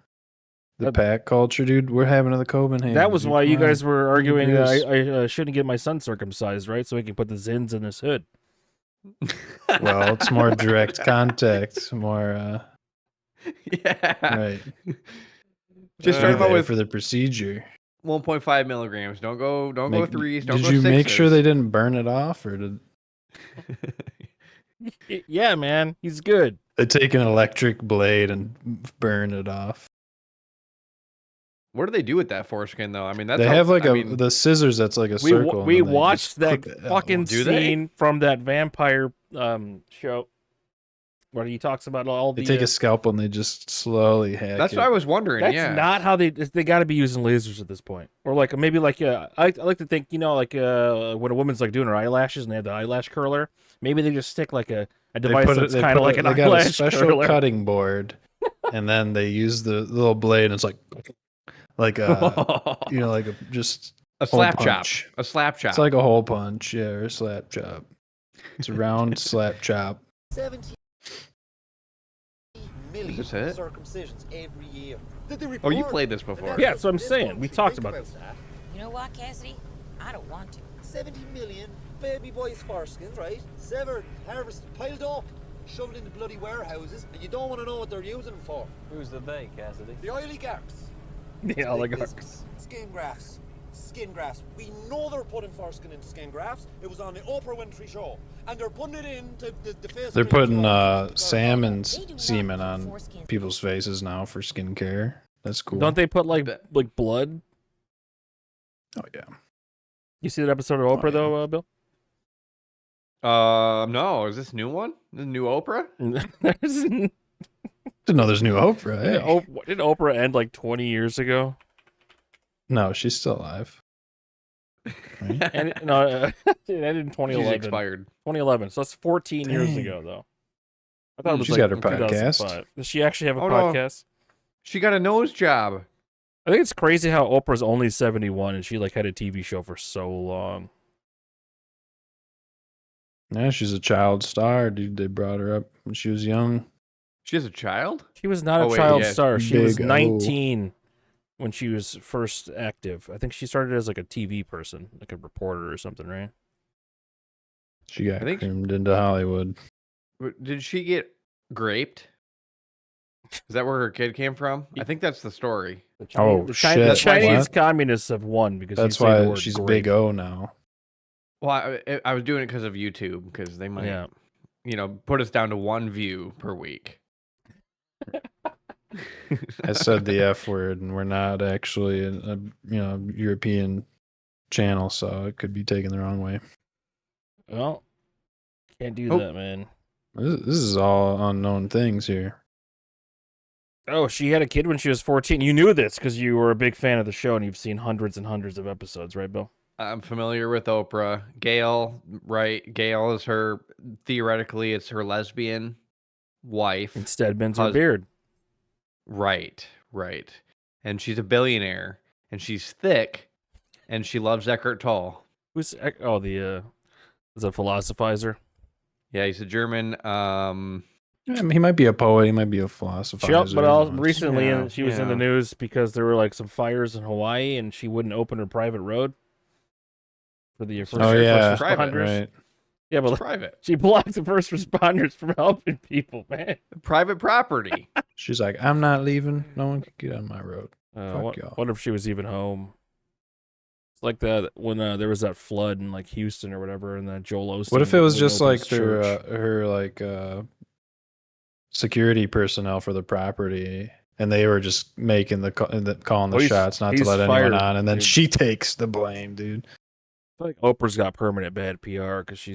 the That- pack culture, dude. We're having the Copenhagen. That was dude. why you Come on. guys were arguing that Yes. I shouldn't get my son circumcised, right? So he can put the Zins in his hood. Well, it's more direct contact, more Yeah. right. Just Uh, start about There with for the procedure. 1.5 milligrams. Don't go threes. Don't Did go you make sure they sixes. didn't burn it off, or did Yeah, man, he's good. they take an electric blade and burn it off? What do they do with that foreskin though? I mean, that's They how- have like I mean, the scissors that's like a We circle. and we then they watched just that clip it out. fucking Do they? scene from that vampire show where he talks about all They the. take a scalpel and they just slowly hack that's it. what I was wondering. That's yeah. not how they got to be using lasers at this point, or like maybe like I like to think when a woman's like doing her eyelashes and they have the eyelash curler, maybe they just stick like a device that's kind of like an they got a eyelash special curler. cutting board, and then they use the little blade, and it's like a like a just a hole slap chop. punch. A slap chop. It's like a hole punch, yeah, or a slap chop. It's a round slap chop. 70 million Is this it? circumcisions every year. Did they Oh, you report? played this before. Yeah, that's what I'm saying. We talked about Think this. that. You know what, Cassidy? I don't want to. 70 million baby boys' foreskins, right? Severed, harvested, piled up, shoved into bloody warehouses, and you don't want to know what they're using them for. Who's the they, Cassidy? The oligarchs. The Big oligarchs. business. Skin grafts. skin grafts. We know they're putting foreskin into skin grafts. It was on the Oprah Winfrey show. And they're putting it into the face. They're putting salmon They do not semen put on foreskin. people's faces now for skincare. That's cool. Don't they put like blood? Oh yeah. You see that episode of Oprah though, Bill? No, is this new one? The new Oprah? Didn't Didn't know there's new Oprah. Hey. did Oprah end like 20 years ago? No, she's still alive. Right? And it ended in 2011. She's expired. 2011. So that's 14 years Dang. ago, though. I thought it was She's like got her podcast. 2005. Does she actually have a Oh, no. podcast? She got a nose job. I think it's crazy how Oprah's only 71 and she like had a TV show for so long. Yeah, she's a child star, dude. They brought her up when she was young. She has a child? She was not Oh, a wait, child yeah. star. She was Big O. 19 when she was first active. I think she started as like a TV person, like a reporter or something, right? She got I think- groomed into Hollywood. Did she get graped? Is that where her kid came from? I think that's the story. Oh, The shit. Chinese What? communists have won because That's you say the why word she's grape. Big O now. Well, I was doing it because of YouTube, because they might, Yeah. put us down to one view per week. I said the F word, and we're not actually a European channel, so it could be taken the wrong way. Well, can't do Oh. that, man. This is all unknown things here. Oh, she had a kid when she was 14. You knew this because you were a big fan of the show and you've seen hundreds and hundreds of episodes, right, Bill? I'm familiar with Oprah. Gail, right? Gail is theoretically, it's her lesbian wife. And Stedman's her Hus- beard. Right. And she's a billionaire, and she's thick, and she loves Eckhart Tolle. Who's is a philosophizer? Yeah, he's a German. I mean, he might be a poet. He might be a philosopher. Recently, Yeah, she was in the yeah. news because there were like some fires in Hawaii, and she wouldn't open her private road for the first, Oh yeah, first Private, responders. right. Yeah, It's but private. she blocked the first responders from helping people, man. Private property. She's like, I'm not leaving. No one can get on my road. Fuck y'all. Wonder if she was even home. It's like that when there was that flood in like Houston or whatever, and then Joel Osteen. What if it was wouldn't just open like his their church. her like security personnel for the property, and they were just making calling the He's- shots, not to he's let fired, anyone on, and then dude. she takes the blame, dude. I feel like Oprah's got permanent bad PR because she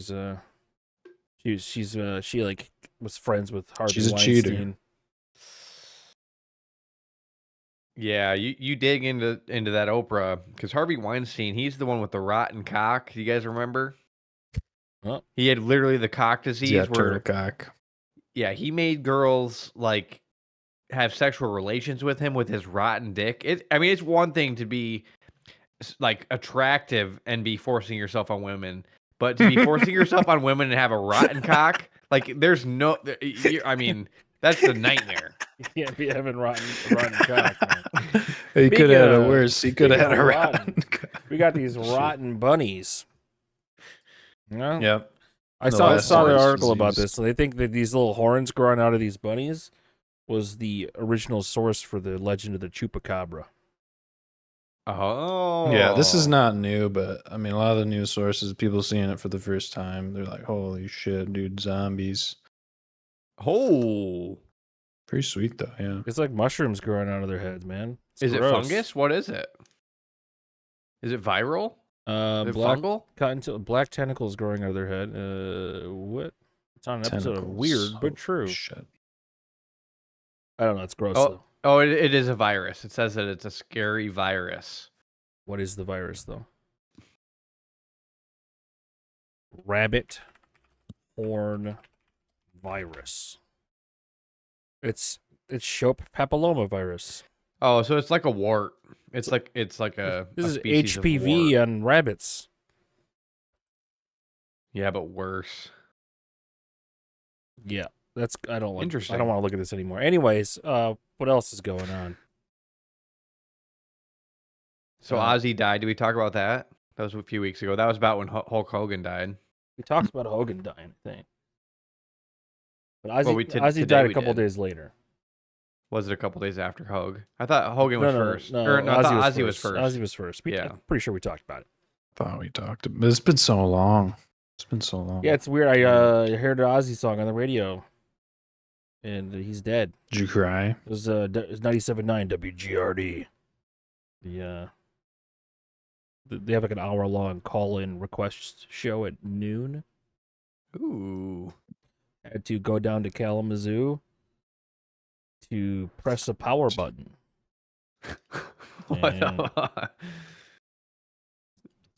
like was friends with Harvey She's a Weinstein. cheater. Yeah, you dig into that Oprah, because Harvey Weinstein, he's the one with the rotten cock. You guys remember? Oh. He had literally the cock disease Yeah, where cock. yeah, he made girls like have sexual relations with him with his rotten dick. It's one thing to be like attractive and be forcing yourself on women, but to be forcing yourself on women and have a rotten cock, like there's no. That's a nightmare. You can't be having rotten cock, man. He could have had of- a worse. He could have had speaking a of rotten. We got these rotten bunnies. You know? Yep. I The saw last the horse article about disease. this. So they think that these little horns growing out of these bunnies was the original source for the legend of the chupacabra. Oh, Yeah, this is not new, but I mean, a lot of the news sources, people seeing it for the first time, they're like, "Holy shit, dude, zombies!" Oh, Pretty sweet though, yeah. It's like mushrooms growing out of their heads, man. It's is it gross. fungus? What is it? Is it viral? Is it fungal? Black tentacles growing out of their head. What? It's on an episode of Tentacles. Weird but Oh, True. Shit. I don't know. It's gross Oh. though. Oh, it is a virus. It says that it's a scary virus. What is the virus though? Rabbit horn virus. It's Shope papilloma virus. Oh, so it's like a wart. It's like a This a is species of HPV wart. on rabbits. Yeah, but worse. Yeah, that's I don't want. Interesting. I don't want to look at this anymore. Anyways, what else is going on? So Ozzy died. Did we talk about that? That was a few weeks ago. That was about when Hulk Hogan died. We talked about Hogan dying, I think. But Well, Ozzy today died a we couple did. days later. Was it a couple days after Hogue? I thought Hogan was first. No, Or, no, I thought Ozzy Ozzy was first. Ozzy was first. Yeah. I'm pretty sure we talked about it. Thought we talked. It's been so long. It's been so long. Yeah, it's weird. I heard an Ozzy song on the radio, and he's dead. Did you cry? It was 97.9 WGRD. They have like an hour-long call-in request show at noon. Ooh. I had to go down to Kalamazoo to press a power button. And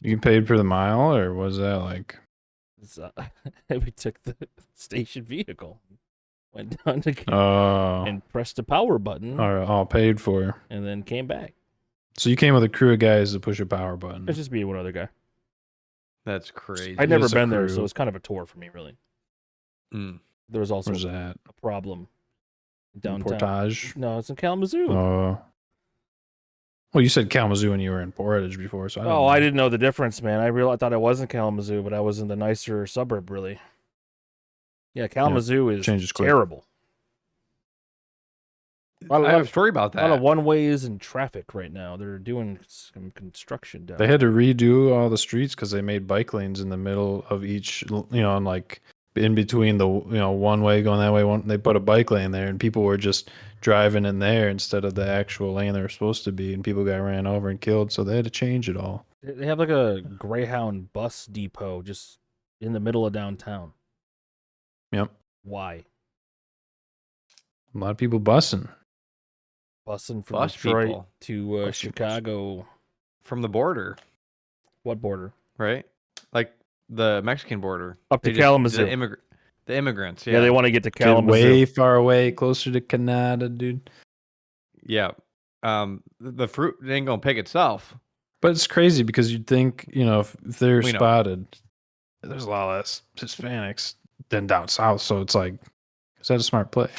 You paid for the mile, or was that like? we took the station vehicle, went down to Oh, and pressed the power button, all paid for. and then came back. So you came with a crew of guys to push a power button. It's just me and one other guy. That's crazy. I'd never Just a been there, crew. so it's kind of a tour for me, really. Mm. There was also Where's that? a problem downtown. Portage. No, it's in Kalamazoo. Oh. Well, you said Kalamazoo when you were in Portage before, so I didn't know the difference, man. I thought I was in Kalamazoo, but I was in the nicer suburb, really. Yeah, Kalamazoo is changes quick. terrible. I have a story about A lot of that. one-ways and traffic right now. They're doing some construction down They had to redo all the streets because they made bike lanes in the middle of each, and like in between the, one way going that way. They put a bike lane there, and people were just driving in there instead of the actual lane they were supposed to be, and people got ran over and killed. So they had to change it all. They have like a Greyhound bus depot just in the middle of downtown. Yep, Why? a lot of people bussing. Busing from Bus Detroit people. to Busing, Chicago. From the border, What border? right? Like the Mexican border. Up to They just- Kalamazoo. The immigrants. Yeah, they want to get to Get Kalamazoo. way far away, closer to Canada, dude. Yeah. The fruit ain't gonna pick itself. But it's crazy because you'd think, if they're We know. spotted, there's a lot less Hispanics than down south. So it's like, is that a smart play?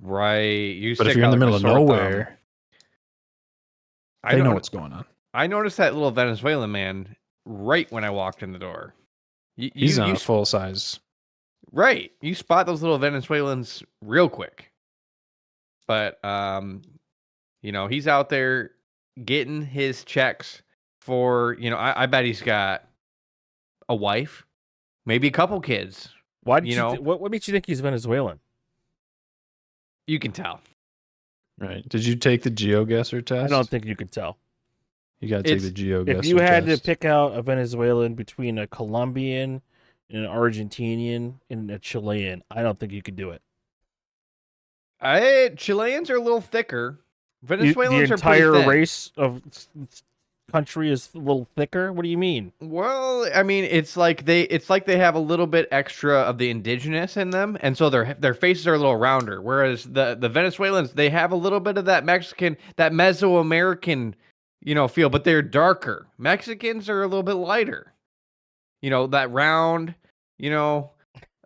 Right. You But if stick you're in out the middle like of a sore thumb. nowhere, I they know don't- what's going on. I noticed that little Venezuelan man right when I walked in the door. He's on a full size. Right. You spot those little Venezuelans real quick. But he's out there getting his checks for, I bet he's got a wife, maybe a couple kids. Why did you know- what makes you think he's Venezuelan? You can tell. Right. Did you take the GeoGuessr test? I don't think you could tell. You got to take It's- the GeoGuessr If you had test. to pick out a Venezuelan between a Colombian, an Argentinian, and a Chilean, I don't think you could do it. Chileans are a little thicker. The Venezuelans entire are pretty thin. race of country is a little thicker. What do you mean? Well, I mean, it's like they have a little bit extra of the indigenous in them, and so their faces are a little rounder. Whereas the Venezuelans, they have a little bit of that Mexican, that Mesoamerican, feel, but they're darker. Mexicans are a little bit lighter. That round.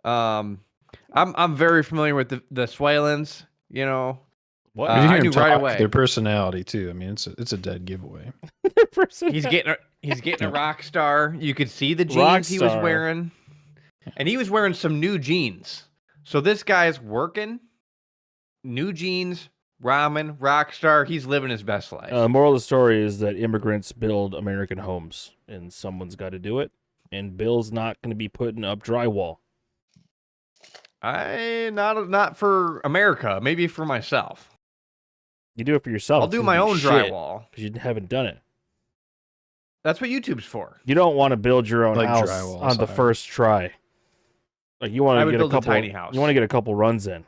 I'm very familiar with the Venezuelans. What? You hear I him knew right talk, away. Their personality too. I mean, it's a dead giveaway. He's getting a rock star. You could see the Rock jeans he was star. wearing. And he was wearing some new jeans. So this guy's working. New jeans, ramen, rock star. He's living his best life. Moral of the story is that immigrants build American homes, and someone's got to do it. And Bill's not going to be putting up drywall. Not for America, maybe for myself. You do it for yourself. I'll do my own drywall. because you haven't done it. That's what YouTube's for. You don't want to build your own Like house drywall, on the sorry. first try. Like you want I to would get a build a couple. tiny house. You want to get a couple runs in.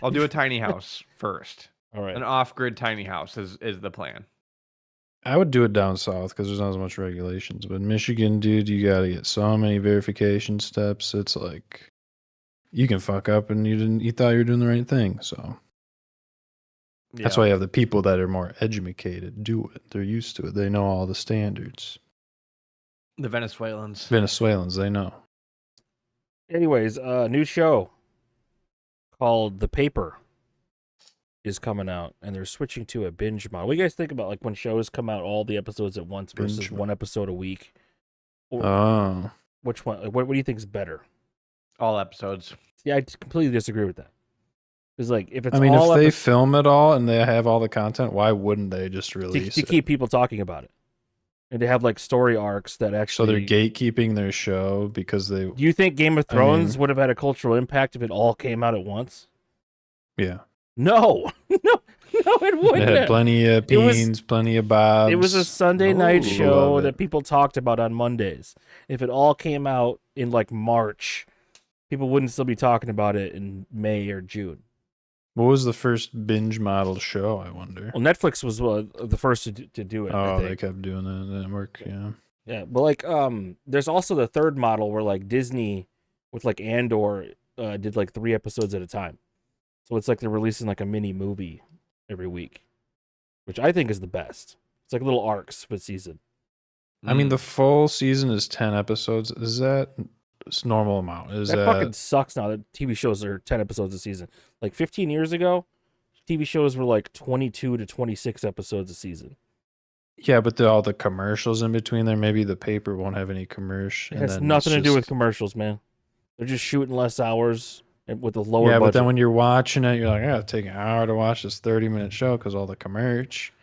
I'll do a tiny house first. All right. An off-grid tiny house is the plan. I would do it down south because there's not as much regulations. But in Michigan, dude, you got to get so many verification steps. It's like you can fuck up and you thought you were doing the right thing. So that's why you have the people that are more educated do it. They're used to it. They know all the standards. The Venezuelans. Venezuelans, they know. Anyways, a new show called The Paper is coming out, and they're switching to a binge model. What do you guys think about like when shows come out all the episodes at once versus Binge one episode a week? Or Oh, which one? What do you think is better? All episodes. Yeah, I completely disagree with that. It's like if it's I mean, all if they film it all and they have all the content, why wouldn't they just release to it? keep people talking about it, and to have like story arcs that So actually. they're gatekeeping their show because they. Do you think Game of Thrones mean- would have had a cultural impact if it all came out at once? Yeah. No, no, it wouldn't. It had have. plenty of It was- beans, plenty of bobs. It was a Sunday night Ooh, show love that it. people talked about on Mondays. If it all came out in like March, people wouldn't still be talking about it in May or June. What was the first binge model show, I wonder? Well, Netflix was the first to do it. I Oh, they think. kept doing that. It didn't work, yeah. Yeah, but like, there's also the third model where like Disney with like Andor did like 3 episodes at a time. So it's like they're releasing like a mini movie every week, which I think is the best. It's like little arcs for the season. I mean, the full season is 10 episodes. Is that it's normal amount? Is That that fucking sucks now that TV shows are 10 episodes a season. Like 15 years ago, TV shows were like 22 to 26 episodes a season. yeah? But all the commercials in between there, maybe the paper won't have any commercial. It has nothing to do with commercials, man. They're just shooting less hours and with a lower Yeah, budget. but then when you're watching it, you're like, I gotta take an hour to watch this 30-minute show because all the commercial.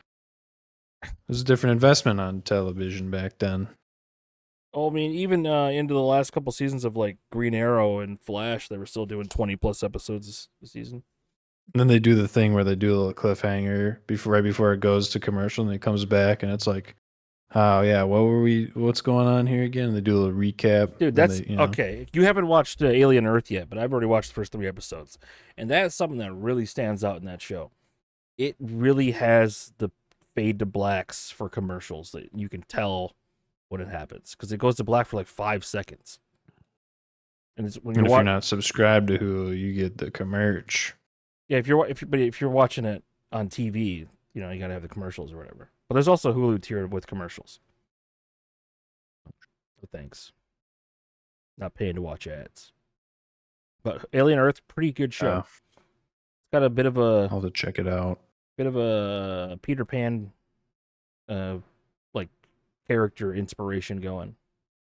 It was a different investment on television back then. Oh, I mean, even into the last couple seasons of like Green Arrow and Flash, they were still doing 20 plus episodes a season. And then they do the thing where they do a little cliffhanger right before it goes to commercial, and it comes back, and it's like, oh yeah, what's going on here again? And they do a little recap. Dude, and that's they, okay. You haven't watched Alien Earth yet, but I've already watched the first 3 episodes, and that's something that really stands out in that show. It really has the fade to blacks for commercials that you can tell when it happens because it goes to black for like 5 seconds. And it's when And you're if you're not subscribed to Hulu, you get the commercial. yeah, if you're watching it on TV, you know you gotta have the commercials or whatever. But there's also Hulu tier with commercials. So thanks. Not paying to watch ads. But Alien Earth, pretty good show. It's got a bit of I'll have to check it out. Peter Pan like character inspiration going.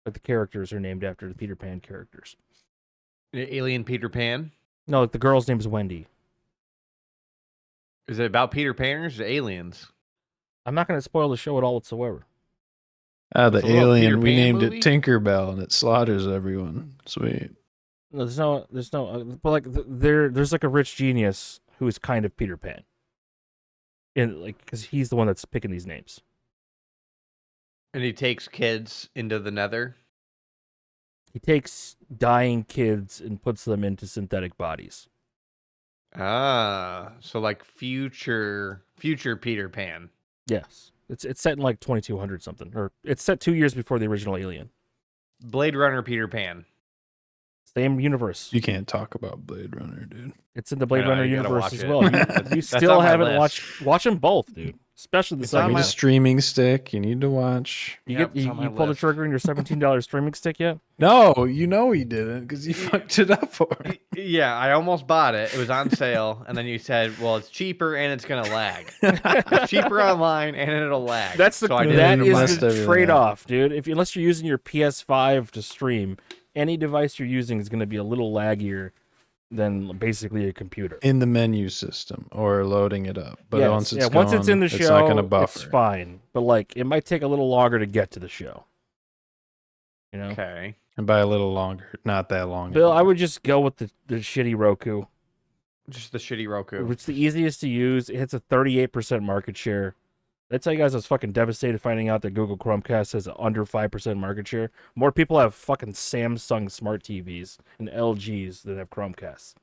But the characters are named after the Peter Pan characters. Alien Peter Pan. No, like the girl's name is Wendy. Is it about Peter Pan or is it aliens? I'm not going to spoil the show at all whatsoever. Ah, the It's a little alien. Peter We Pan named movie? it Tinkerbell, and it slaughters everyone. Sweet. No, there's no, but like there's like a rich genius who is kind of Peter Pan, and like because he's the one that's picking these names. And he takes kids into the nether. He takes dying kids and puts them into synthetic bodies. Ah, so like future Peter Pan. Yes, it's set in like 2200 something, or it's set 2 years before the original Alien. Blade Runner Peter Pan. Same universe. You can't talk about Blade Runner, dude. It's in the Blade I know, Runner you gotta universe watch as it. well. You That's still on my haven't list. watch them both, dude. Especially the It's on second You my- need a one. streaming stick. You need to watch. You Yep, get it's you, on my you pull the list. trigger in your $17 streaming stick yet? No, you know he didn't because you fucked it up for him. Yeah, I almost bought it. It was on sale, and then you said, "Well, it's cheaper and it's gonna lag. It's cheaper online and it'll lag." That's the so I didn't that end up is buying messed it. the everything trade-off, dude. Unless you're using your PS5 to stream, any device you're using is going to be a little laggier than basically a computer. In the menu system or loading it up. But Yes, once it's once it's gone, in the it's show, not going to buffer. it's fine. But like, it might take a little longer to get to the show. You know, Okay. And by a little longer, not that long. Bill, I would just go with the shitty Roku. Just the shitty Roku. It's the easiest to use. It hits a 38% market share. Did I tell you guys I was fucking devastated finding out that Google Chromecast has an under 5% market share? More people have fucking Samsung smart TVs and LGs than have Chromecasts.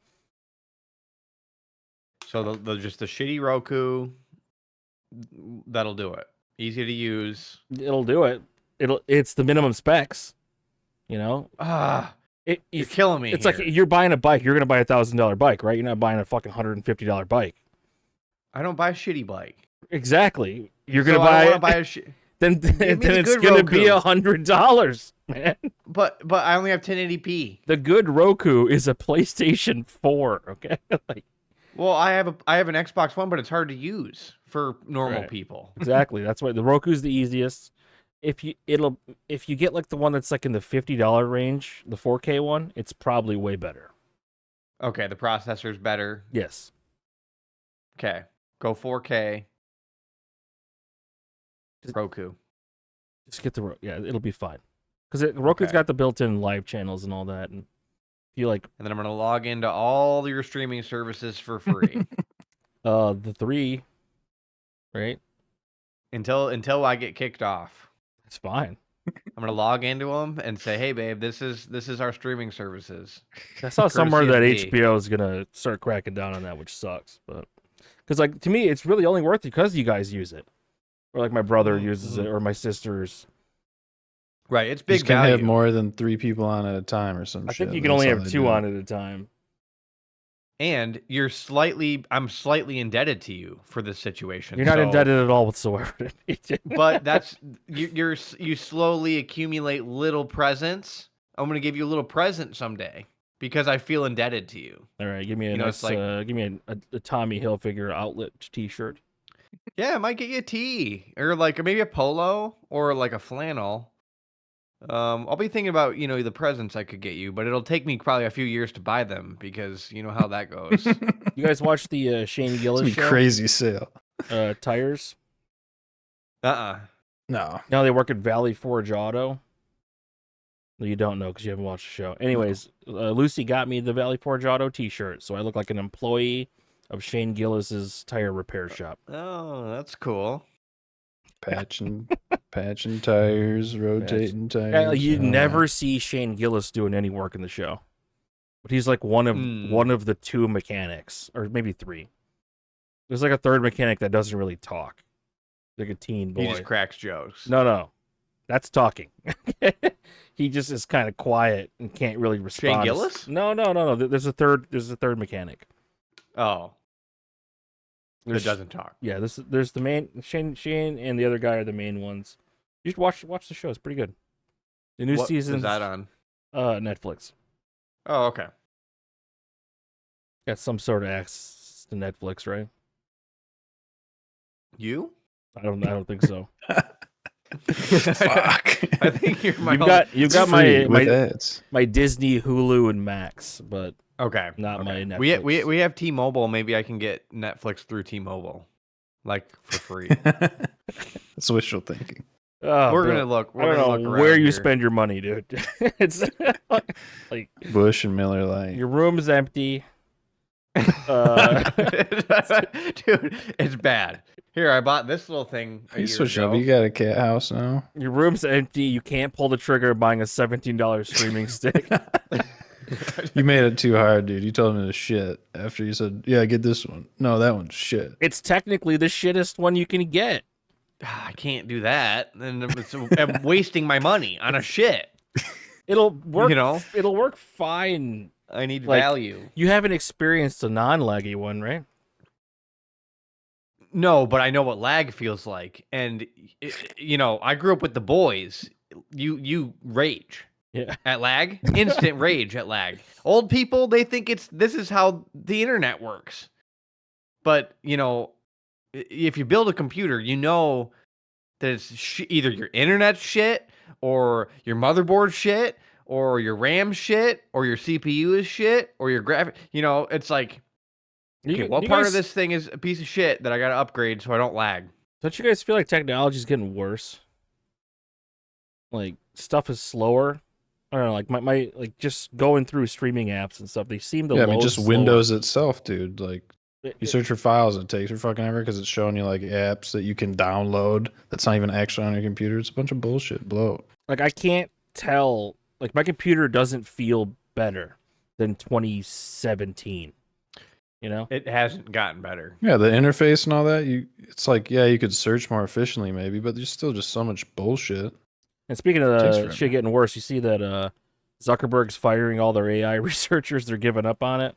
So just the shitty Roku. That'll do it. Easy to use. It'll do it. It's the minimum specs. You know, Ah, you're if, killing me. it's here. like you're buying a bike. You're gonna buy $1,000 bike, right? You're not buying a fucking $150 bike. I don't buy a shitty bike. Exactly. You're So gonna I don't buy. wanna buy a Then me the it's good gonna be Roku. $100, man. But I only have 1080p. The good Roku is a PlayStation 4. Okay, like Well, I have an Xbox One, but it's hard to use for normal Right. people. exactly. That's why the Roku's the easiest. If you get like the one that's like in the $50 range, the 4K one, it's probably way better. Okay, the processor's better. Yes. Okay, go 4K. Roku. Just get the yeah, it'll be fine. Because Roku's Okay. got the built-in live channels and all that, and if you like And then I'm gonna log into all your streaming services for free the 3, right? until I get kicked off. It's fine. I'm gonna log into them and say, "Hey, babe, this is our streaming services." I saw somewhere Courtesy that of D. HBO is gonna start cracking down on that, which sucks. But because like to me, it's really only worth it because you guys use it, or like my brother uses it, or my sisters. Right, it's You big just can't value. have more than 3 people on at a time or some I shit. think you can only have 2 on at a time. And I'm slightly indebted to you for this situation. You're not so- indebted at all whatsoever to me. But that's you slowly accumulate little presents. I'm gonna give you a little present someday because I feel indebted to you. All right, give me a You know, nice, it's like- give me a Tommy Hilfiger outlet T-shirt. Yeah, I might get you a tee or like maybe a polo or like a flannel. I'll be thinking about the presents I could get you, but it'll take me probably a few years to buy them because you know how that goes. You guys watch the Shane It's Gillis gonna be show? crazy sale. Tires. No. Now they work at Valley Forge Auto. No, you don't know because you haven't watched the show. Anyways, Lucy got me the Valley Forge Auto T-shirt, so I look like an employee of Shane Gillis's tire repair shop. Oh, that's cool. Patching tires, rotating tires. Yeah, you never see Shane Gillis doing any work in the show, but he's like one of the 2 mechanics, or maybe 3. There's like a 3rd mechanic that doesn't really talk, like a teen boy. He just cracks jokes. No, that's talking. He just is kind of quiet and can't really respond. Shane Gillis? No. There's a third mechanic. Oh, There's, it doesn't talk. Yeah, there's the main Shane and the other guy are the main ones. You should watch the show. It's pretty good. The new What season's is that on? Netflix. Oh, okay. Got some sort of access to Netflix, right? You? I don't think so. Fuck. I think you're my. You've It's got free my with ads. my Disney, Hulu, and Max, but Okay. not my okay. Netflix. We have T-Mobile. Maybe I can get Netflix through T-Mobile, like for free. That's wishful thinking. Oh, We're Bill, gonna look. I We're don't gonna know look where around you here. spend your money, dude. It's like Bush and Miller Lite. your room's empty. Dude, it's bad. Here, I bought this little thing a You year switch ago. up. You got a cat house now. Your room's empty. You can't pull the trigger buying a $17 streaming stick. You made it too hard, dude. You told him to shit after you said, "Yeah, get this one." No, that one's shit. It's technically the shittest one you can get. I can't do that. Then I'm wasting my money on a shit. It'll work. You know? It'll work fine. I need Like, value. You haven't experienced a non-laggy one, right? No, but I know what lag feels like, and I grew up with the boys. You rage Yeah. at lag, instant rage at lag. Old people, they think this is how the internet works. But if you build a computer, you know that it's either your internet shit or your motherboard shit or your RAM shit or your CPU is shit or your graphic. It's like. Okay, what part of this thing is a piece of shit that I gotta upgrade so I don't lag? Don't you guys feel like technology is getting worse? Like stuff is slower. I don't know, like my like just going through streaming apps and stuff. They seem to Yeah, I load mean, just slower. Windows itself, dude. Like, It- you search for files, it takes for fucking ever because it's showing you like apps that you can download that's not even actually on your computer. It's a bunch of bullshit. Blow. Like I can't tell. Like my computer doesn't feel better than 2017. You know? It hasn't gotten better. Yeah, the interface and all that. It's like, yeah, you could search more efficiently maybe, but there's still just so much bullshit. And speaking of Takes the forever. shit getting worse, you see that Zuckerberg's firing all their AI researchers. They're giving up on it.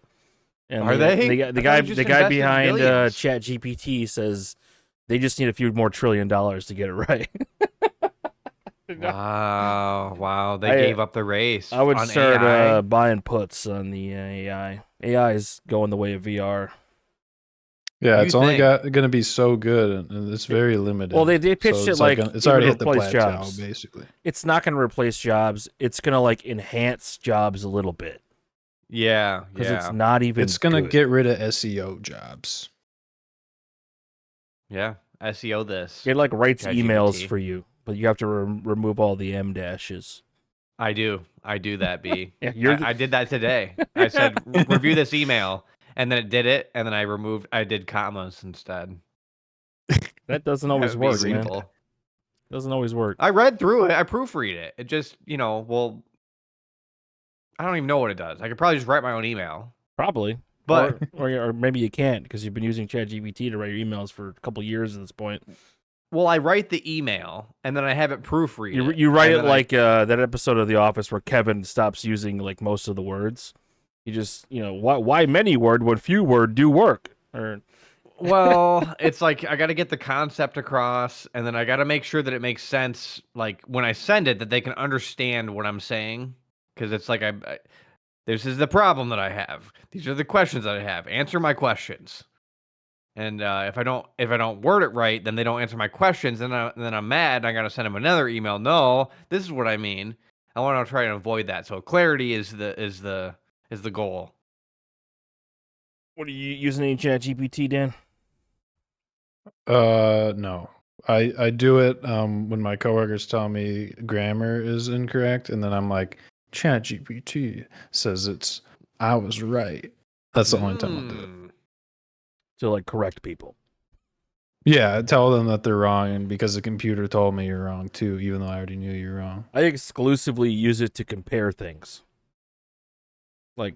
And Are they? The I thought guy, they just the guy invested behind billions. ChatGPT says they just need a few more $1 trillion to get it right. Wow. They I- gave up the race. I would on start AI. buying puts on the AI. AI is going the way of VR. Yeah, You it's only think- going to be so good, and it's very limited. Well, they pitched So it it's like it's it already would hit the replace plateau, jobs. basically. It's not going to replace jobs. It's going to like enhance jobs a little bit. Yeah, because yeah, it's not even. It's gonna good. get rid of SEO jobs. yeah. SEO this. It like writes ChatGPT. emails for you, but you have to remove all the M dashes. I do that, B. Yeah, you're I did that today. I said review this email, and then it did it, and then I did commas instead. that doesn't That always would be work, man. simple. Doesn't always work. I read through it. I proofread it. It just, well, I don't even know what it does. I could probably just write my own email. Probably, But or maybe you can't because you've been using ChatGPT to write your emails for a couple years at this point. well, I write the email and then I have it proofread. You write and it then like that episode of The Office where Kevin stops using like most of the words. You just why many word when few word do work or. Well, it's like I got to get the concept across, and then I got to make sure that it makes sense. Like when I send it, that they can understand what I'm saying, because it's like this is the problem that I have. These are the questions that I have. Answer my questions. And if I don't word it right, then they don't answer my questions, and then I'm mad. And I got to send them another email. No, this is what I mean. I want to try and avoid that. So clarity is the goal. What are you using any ChatGPT, Dan? No. I do it when my coworkers tell me grammar is incorrect, and then I'm like, ChatGPT says I was right. That's the only time I'll do it. To like correct people. Yeah, tell them that they're wrong, and because the computer told me you're wrong too, even though I already knew you're wrong. I exclusively use it to compare things. Like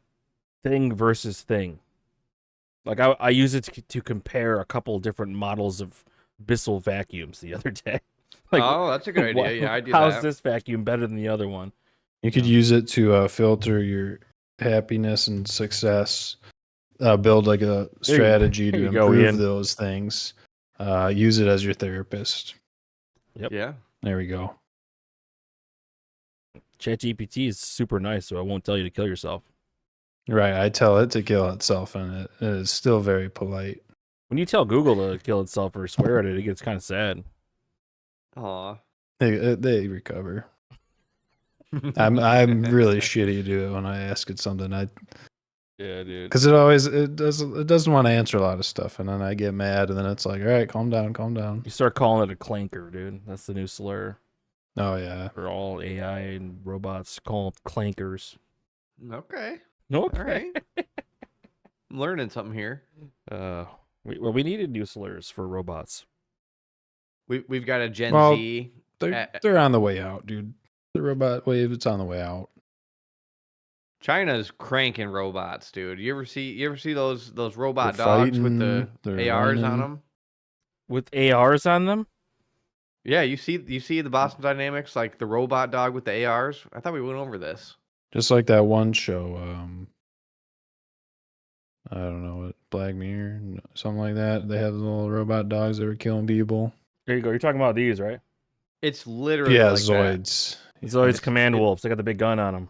thing versus thing. Like I use it to compare a couple different models of Bissell vacuums the other day. Like, oh, that's a good idea. Yeah, I do how's that. this vacuum better than the other one? You could use it to filter your happiness and success, build like a strategy to improve those things. Use it as your therapist. Yep. Yeah. There we go. ChatGPT is super nice, so I won't tell you to kill yourself. Right, I tell it to kill itself, and it is still very polite. When you tell Google to kill itself or swear at it, it gets kind of sad. Aw. They recover. I'm really shitty to do it when I ask it something. Yeah, dude. Because it doesn't want to answer a lot of stuff, and then I get mad, and then it's like, all right, calm down. You start calling it a clanker, dude. That's the new slur Oh yeah. for all AI and robots. Call them clankers. Okay. Okay. All right. I'm learning something here. We needed new slurs for robots. We've got a Gen Well, Z. They're on the way out, dude. The robot wave, it's on the way out. China's cranking robots, dude. You ever see those robot They're dogs fighting, with the they're ARs on running. them? With ARs on them? Yeah, you see the Boston Dynamics, like the robot dog with the ARs. I thought we went over this. Just like that one show, I don't know what, Black Mirror, something like that. They have the little robot dogs that were killing people. There you go. You're talking about these, right? It's literally Yeah, like that. Zoids. Zoids Command Wolves. They got the big gun on them.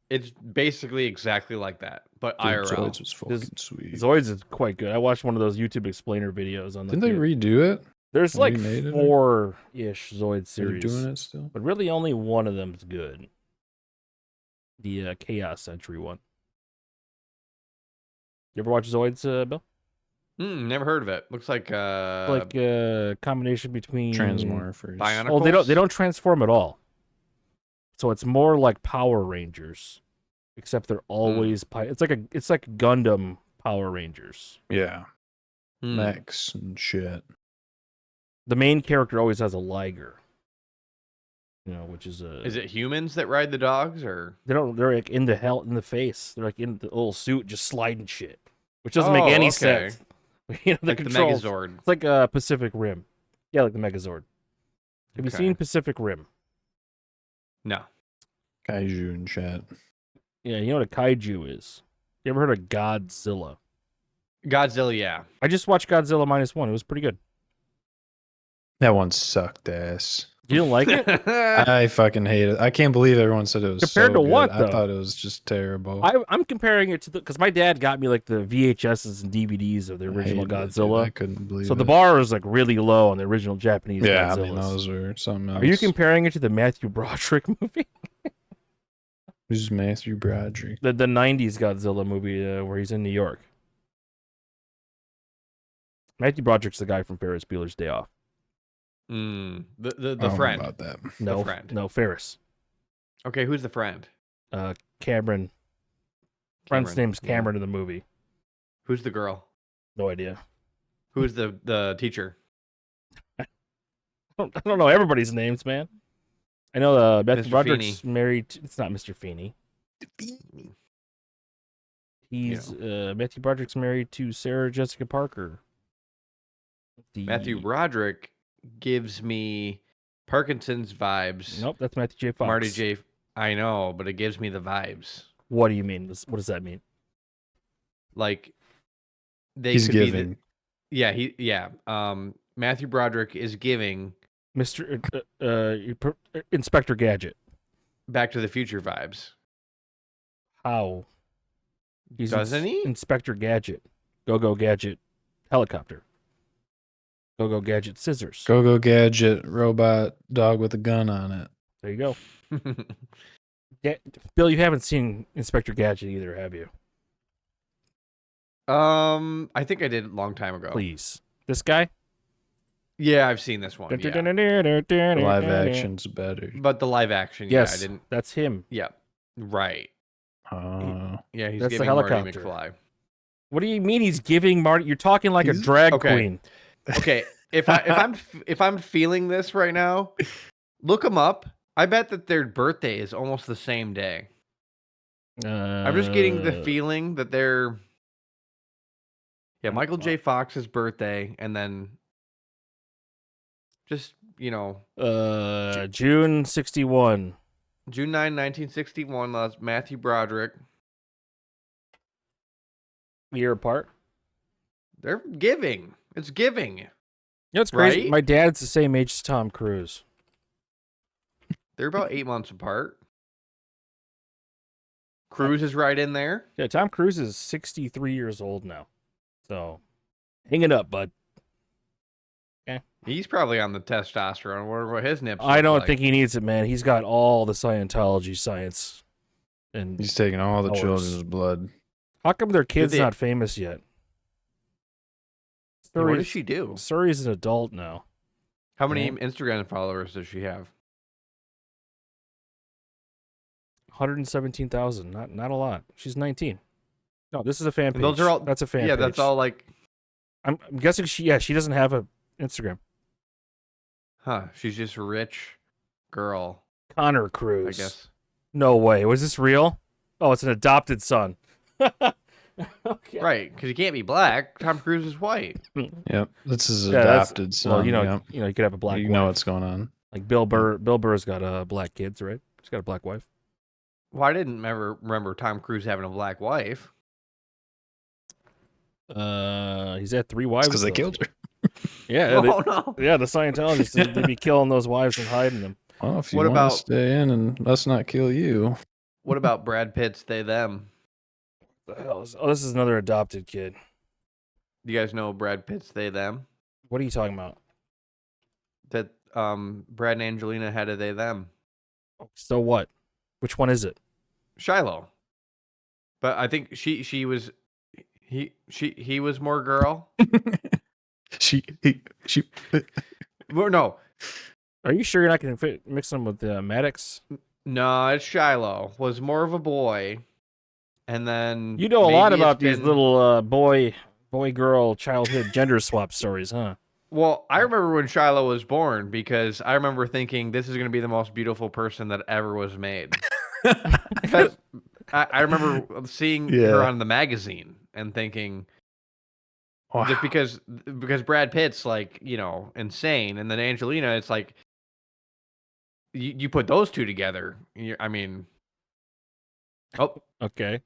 It's basically exactly like that, but Dude, IRL. Zoids was fucking sweet. Zoids is quite good. I watched one of those YouTube explainer videos on the. Didn't they redo it? There's They like remade it? 4-ish Zoid Are series, they doing it still? but really only one of them's good. The Chaos Century one. You ever watch Zoids, Bill? Never heard of it. Looks like Like a combination between Transmorphers. Bionic. Oh, they don't transform at all. So it's more like Power Rangers, except they're always it's like Gundam Power Rangers. Yeah. Hmm. Mechs and shit. The main character always has a Liger. Which is a. Is it humans that ride the dogs, or They're like in the face. They're like in the little suit, just sliding shit, which doesn't make any sense. The like controls. the Megazord? It's like a Pacific Rim. Yeah, like the Megazord. Have you Okay. seen Pacific Rim? No. Kaiju and shit. Yeah, you know what a kaiju is. You ever heard of Godzilla? Godzilla, yeah. I just watched Godzilla -1. It was pretty good. That one sucked ass. You didn't like it? I fucking hate it. I can't believe everyone said it was Compared so to good. what, I though? thought it was just terrible. I'm comparing it to because my dad got me like the VHSs and DVDs of the I original hated it, dude. Godzilla. I couldn't believe So it. the bar is like really low on the original Japanese Yeah, Godzillas. I mean, those were something else. Are you comparing it to the Matthew Broderick movie? Who's Matthew Broderick? The 90s Godzilla movie where he's in New York. Matthew Broderick's the guy from Ferris Bueller's Day Off. The I don't know friend. about that. No, friend. no, Ferris. Okay, who's the friend? Cameron. Friend's name's Yeah. Cameron in the movie. Who's the girl? No idea. Who's the teacher? I don't know everybody's names, man. I know Matthew Mr. Broderick's married. It's not Mr. Feeney. He's Matthew Broderick's married to Sarah Jessica Parker. Matthew Broderick gives me Parkinson's vibes. Nope, that's Matthew J. Fox. Marty J. I know, but it gives me the vibes. What do you mean? What does that mean? Like they He's could giving. be Matthew Broderick is giving Mr. Inspector Gadget. Back to the Future vibes. How? He's Doesn't he? Inspector Gadget. Go Gadget helicopter. Go Gadget scissors. Go Gadget robot dog with a gun on it. There you go. Bill, you haven't seen Inspector Gadget either, have you? I think I did a long time ago. Please. This guy? Yeah, I've seen this one. Yeah. The live action's better. But the live action, Yes, yeah, I didn't. that's him. Yeah, right. Oh, Yeah, he's That's the giving Marty helicopter. McFly. What do you mean he's giving Marty? You're talking like a He's- drag okay. queen. Okay, if I'm feeling this right now, look them up. I bet that their birthday is almost the same day. I'm just getting the feeling that they're. Yeah, Michael J. Fox's birthday, and then just, June 61. June 9, 1961, that's Matthew Broderick. Year apart. They're giving. It's giving. You know what's crazy? Right? My dad's the same age as Tom Cruise. They're about 8 months apart. Cruise is right in there. Yeah, Tom Cruise is 63 years old now. So, hang it up, bud. He's probably on the testosterone. I wonder what his nips I look don't like. think he needs it, man. He's got all the Scientology science. And he's taking all the Hours. children's blood. how come their kid's they- not famous yet? Yeah, what Surrey's- does she do? Surrey's an adult now. How many Yeah. Instagram followers does she have? 117,000. Not a lot. She's 19. No, this is a fan page. And those are all. That's a fan Yeah, page. that's all like. I'm guessing she doesn't have a Instagram. Huh? She's just a rich girl, Connor I Cruz. guess. No way. Was this real? Oh, it's an adopted son. Okay. Right, because he can't be black. Tom Cruise is white. Yep, this is Yeah, that's- adopted son. Well, you know, yep. you could have a black You wife. know what's going on. Like Bill Burr. Bill Burr's got black kids, right? He's got a black wife. Well, I didn't ever remember Tom Cruise having a black wife. He's had 3 wives. Because they though. killed her. Yeah, Oh no. yeah. The Scientologists they'd be killing those wives and hiding them. Well, if you What want about- to stay in and let's not kill you. What about Brad Pitt's they them? The hell is- Oh, this is another adopted kid. Do you guys know Brad Pitt's they them? What are you talking about? That Brad and Angelina had a they them. So what? Which one is it? Shiloh. But I think she was he was more girl. she. Well, no. Are you sure you're not going to mix them with Maddox? No, it's Shiloh. Was more of a boy. And then You know a lot maybe it's about these been- little boy girl childhood gender swap stories, huh? Well, I remember when Shiloh was born because I remember thinking this is going to be the most beautiful person that ever was made. Because I remember seeing Yeah. her on the magazine and thinking just because Brad Pitt's like, insane, and then Angelina, it's like you put those two together. I mean, Okay.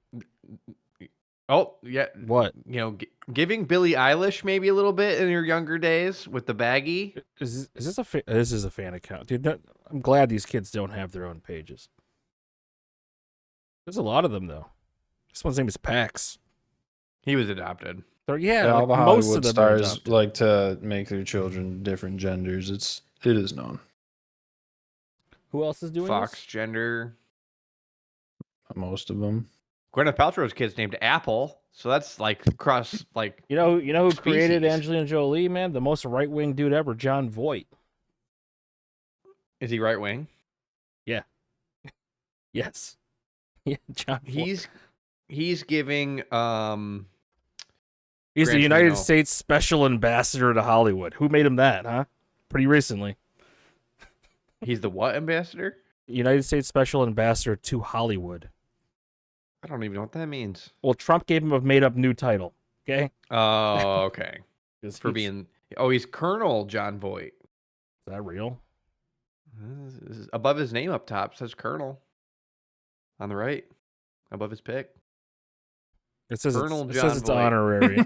yeah, What? giving Billie Eilish maybe a little bit in your younger days with the baggy. Is this this is a fan account, dude? I'm glad these kids don't have their own pages. There's a lot of them though. This one's name is Pax. He was adopted. So, yeah, all like, the most Hollywood of them are stars adopted. like to make their children different genders. It is known. Who else is doing Fox this? gender. most of them. Gwyneth Paltrow's kid's named Apple, so that's like cross like. You know who created Species. Angelina Jolie, man? The most right-wing dude ever, John Voight. Is he right wing? Yes. Yeah, John Voight. He's giving He's the Gran United Torino. States Special Ambassador to Hollywood. Who made him that, huh? Pretty recently. He's the what ambassador? United States Special Ambassador to Hollywood. I don't even know what that means. Well, Trump gave him a made-up new title, okay? Oh, okay. 'Cause For being he's Colonel John Voight. Is that real? Above his name up top says Colonel. On the right, above his pick. It says Colonel it John says it's Voight. honorary.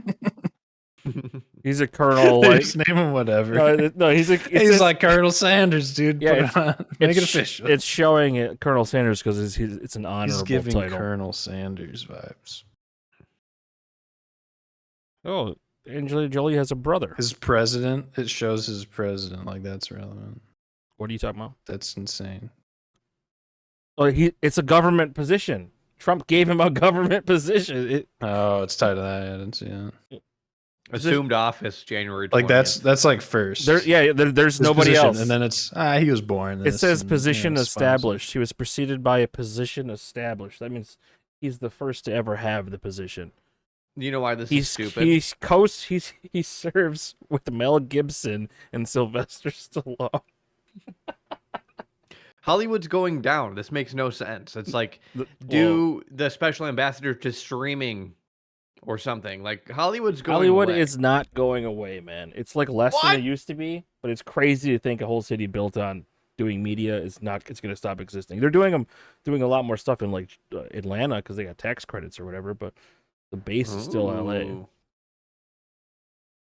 He's a colonel, like Just name him whatever. no, he's He's like Colonel Sanders, dude. Yeah, Put it on. Make it official. It's showing it Colonel Sanders because it's an honorable He's giving title. Colonel Sanders vibes. Oh, Angelina Jolie has a brother. His president, it shows his president. Like, that's relevant. What are you talking about? That's insane. Oh, it's a government position. Trump gave him a government position. Oh, it's tied to that. I didn't see it. Assumed office January 20th. Like, that's like first. There's His nobody position, else. And then it's, he was born. It this says and, position yeah, established. He was preceded by a position established. That means he's the first to ever have the position. You know why this is stupid? He serves with Mel Gibson and Sylvester Stallone. Hollywood's going down. This makes no sense. It's like Well, the special ambassador to streaming or something. Like Hollywood's going Hollywood away. is not going away, man. It's like less than What? it used to be, but it's crazy to think a whole city built on doing media is not. It's going to stop existing. They're doing a lot more stuff in like Atlanta because they got tax credits or whatever, but the base is still LA. Ooh.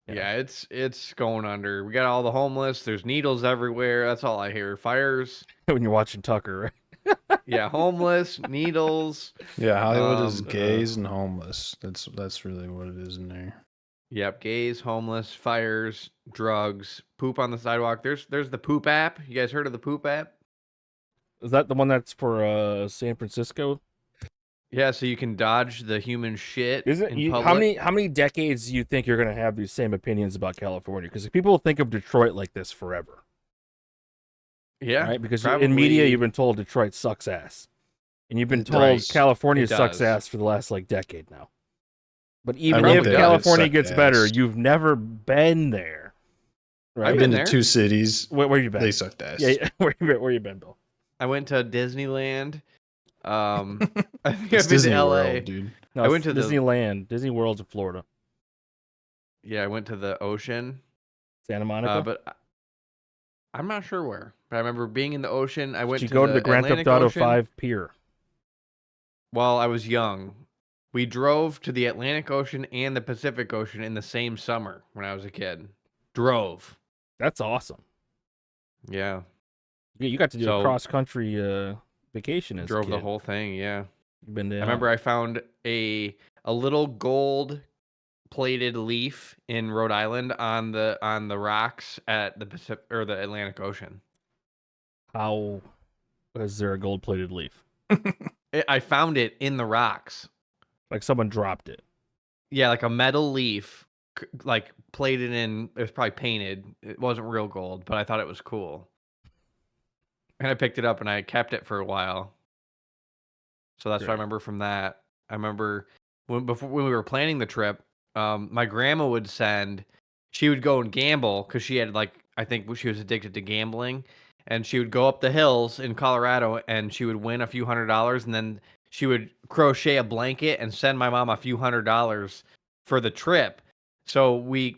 Yeah, it's going under. We got all the homeless. There's needles everywhere. That's all I hear. Fires. When you're watching Tucker, right? Yeah, homeless, needles. Yeah, Hollywood is Um, gays and homeless. That's really what it is in there. Yep, gays, homeless, fires, drugs, poop on the sidewalk. There's the poop app. You guys heard of the poop app? Is that the one that's for San Francisco? Yeah, so you can dodge the human shit Isn't in you, public. how many decades do you think you're gonna have these same opinions about California? Because people think of Detroit like this forever, Yeah, right? Because probably. in media you've been told Detroit sucks ass, and you've been told Right. California It sucks does. ass for the last like decade now. But even went if there. California It gets sucked better, ass. you've never been there, right? I've been been there. to 2 cities. Where you been? They sucked ass. Yeah, where you been, Bill? I went to Disneyland. I think It's I've been Disney to LA. World, dude. No, I went to the- Disneyland, Disney World's in Florida, Yeah, I went to the ocean. Santa Monica. But I'm not sure where. But I remember being in the ocean. I went Did you to go to the Grand Atlantic Theft Auto Ocean 5 pier? while I was young. We drove to the Atlantic Ocean and the Pacific Ocean in the same summer when I was a kid. Drove. That's awesome. Yeah. You got to do a So- cross country vacation as a Drove the kid. whole thing, yeah. You've been there. I remember I found a little gold plated leaf in Rhode Island on the rocks at the Pacific or the Atlantic Ocean. How is there a gold plated leaf? I found it in the rocks. Like someone dropped it. Yeah, like a metal leaf, like plated in. It was probably painted. It wasn't real gold, but I thought it was cool. And I picked it up and I kept it for a while. So that's what I Great. remember from that. I remember when we were planning the trip, my grandma would send. She would go and gamble because she had I think she was addicted to gambling, and she would go up the hills in Colorado and she would win a few $100s, and then she would crochet a blanket and send my mom a few $100s for the trip. So we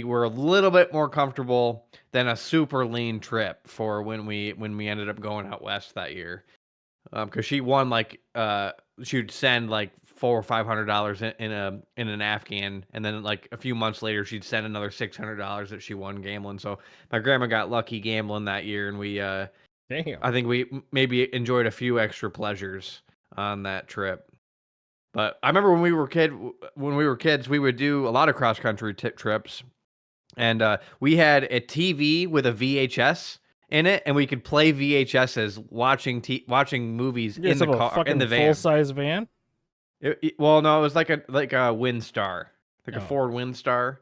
were a little bit more comfortable than a super lean trip for when we ended up going out west that year. Because she won she would send like $400 or $500 in an Afghan, and then like a few months later she'd send another $600 that she won gambling. So my grandma got lucky gambling that year, and we Damn. I think we maybe enjoyed a few extra pleasures on that trip. But I remember when we were kids, we would do a lot of cross country trips, and we had a TV with a VHS in it, and we could play VHSs watching movies in the car in the van. Full size van. Well, no, it was like a Windstar, like a Oh. Ford Windstar,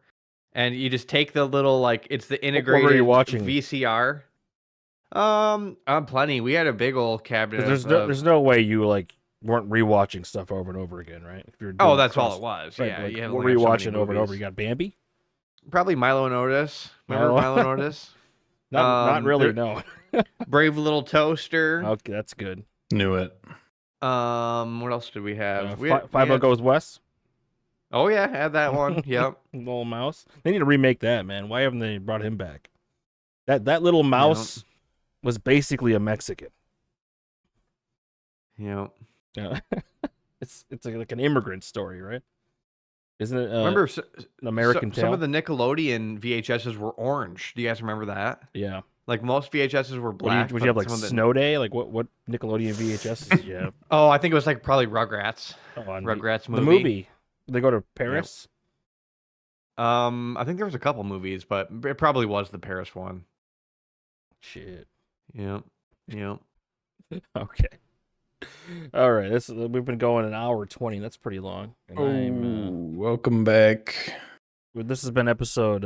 and you just take the little it's the integrated were you watching? VCR. Plenty. We had a big old cabinet. There's no way you weren't rewatching stuff over and over again, right? If you're doing that's all it was. Right, Yeah, you what were you watching over and over? You got Bambi? Probably Milo and Otis. Remember Milo and Otis? Not really. No. Brave Little Toaster. Okay, that's good. Knew it. What else did we have? Five Goes West. Oh yeah, had that one. Yep. Little Mouse. They need to remake that, man. Why haven't they brought him back? That little mouse was basically a Mexican. Yep. Yeah. it's like an immigrant story, right? Isn't it? Remember an American Tale? Some of the Nickelodeon VHSs were orange. Do you guys remember that? Yeah. Like most VHSs were black. Would you have like Snow Day? Like what Nickelodeon VHSs did you have? Oh, I think it was like probably Rugrats. Rugrats movie. The movie. They go to Paris. Yep. I think there was a couple movies, but it probably was the Paris one. Shit. Yep. Okay. All right. We've been going an hour 20. That's pretty long. And welcome back. This has been episode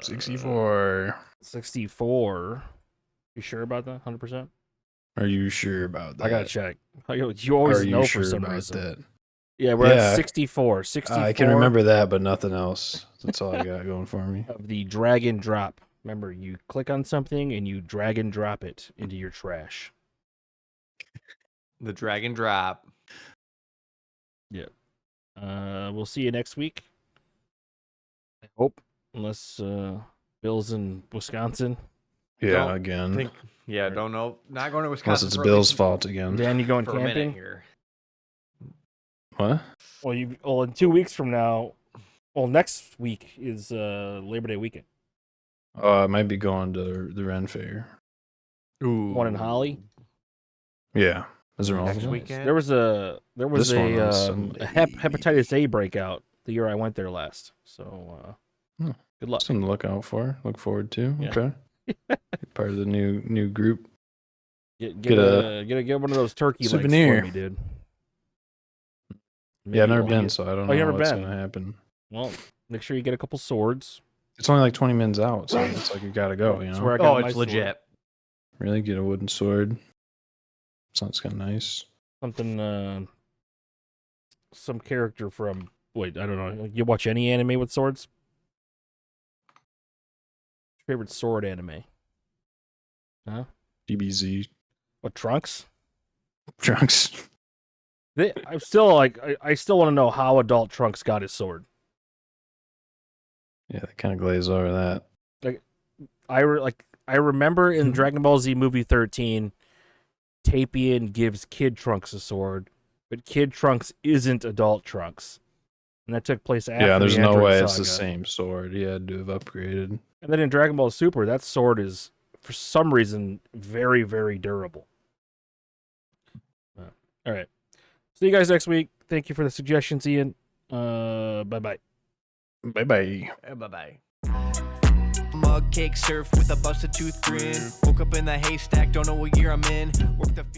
64. 64. You sure about that? 100%? Are you sure about that? I gotta check. You always know for some reason. That? Yeah, we're at 64. 64. I can remember that, but nothing else. That's all I got going for me. Of the drag and drop. Remember, you click on something and you drag and drop it into your trash. The drag and drop. Yeah. We'll see you next week. I hope, unless Bill's in Wisconsin. Yeah, again. Don't know. Not going to Wisconsin. Unless it's Bill's fault again. Dan, you going for camping? a minute here. What? Well, in 2 weeks from now. Well, next week is Labor Day weekend. I might be going to the Ren Fair. Ooh. One in Holly. Yeah. Is there Next multiple? weekend? There was a hepatitis A breakout the year I went there last. So good luck. Something to look out for. Look forward to. Yeah. Okay. Part of the new group. Get one of those turkey legs souvenir for me, dude. I've never been, so I don't know what's going to happen. Well, make sure you get a couple swords. It's only like 20 minutes out, so it's like you got to go, you know? Oh, it's legit. Really? Get a wooden sword. Sounds kind of nice. Something, some character from, I don't know. You watch any anime with swords? Favorite sword anime? Huh? DBZ. What, Trunks? Trunks. I'm still I still want to know how adult Trunks got his sword. Yeah, they kind of glaze over that. I remember in Dragon Ball Z movie 13, Tapian gives Kid Trunks a sword, but Kid Trunks isn't adult Trunks, and that took place after. Yeah, there's the no Android way Saga. it's the same sword. He had to have upgraded. And then in Dragon Ball Super, that sword is for some reason very, very durable. All right. See you guys next week. Thank you for the suggestions, Ian. Bye-bye. Bye-bye. Bye-bye. Mug cake surf with a busted tooth grin. Woke up in the haystack, don't know what year I'm in. Work the field.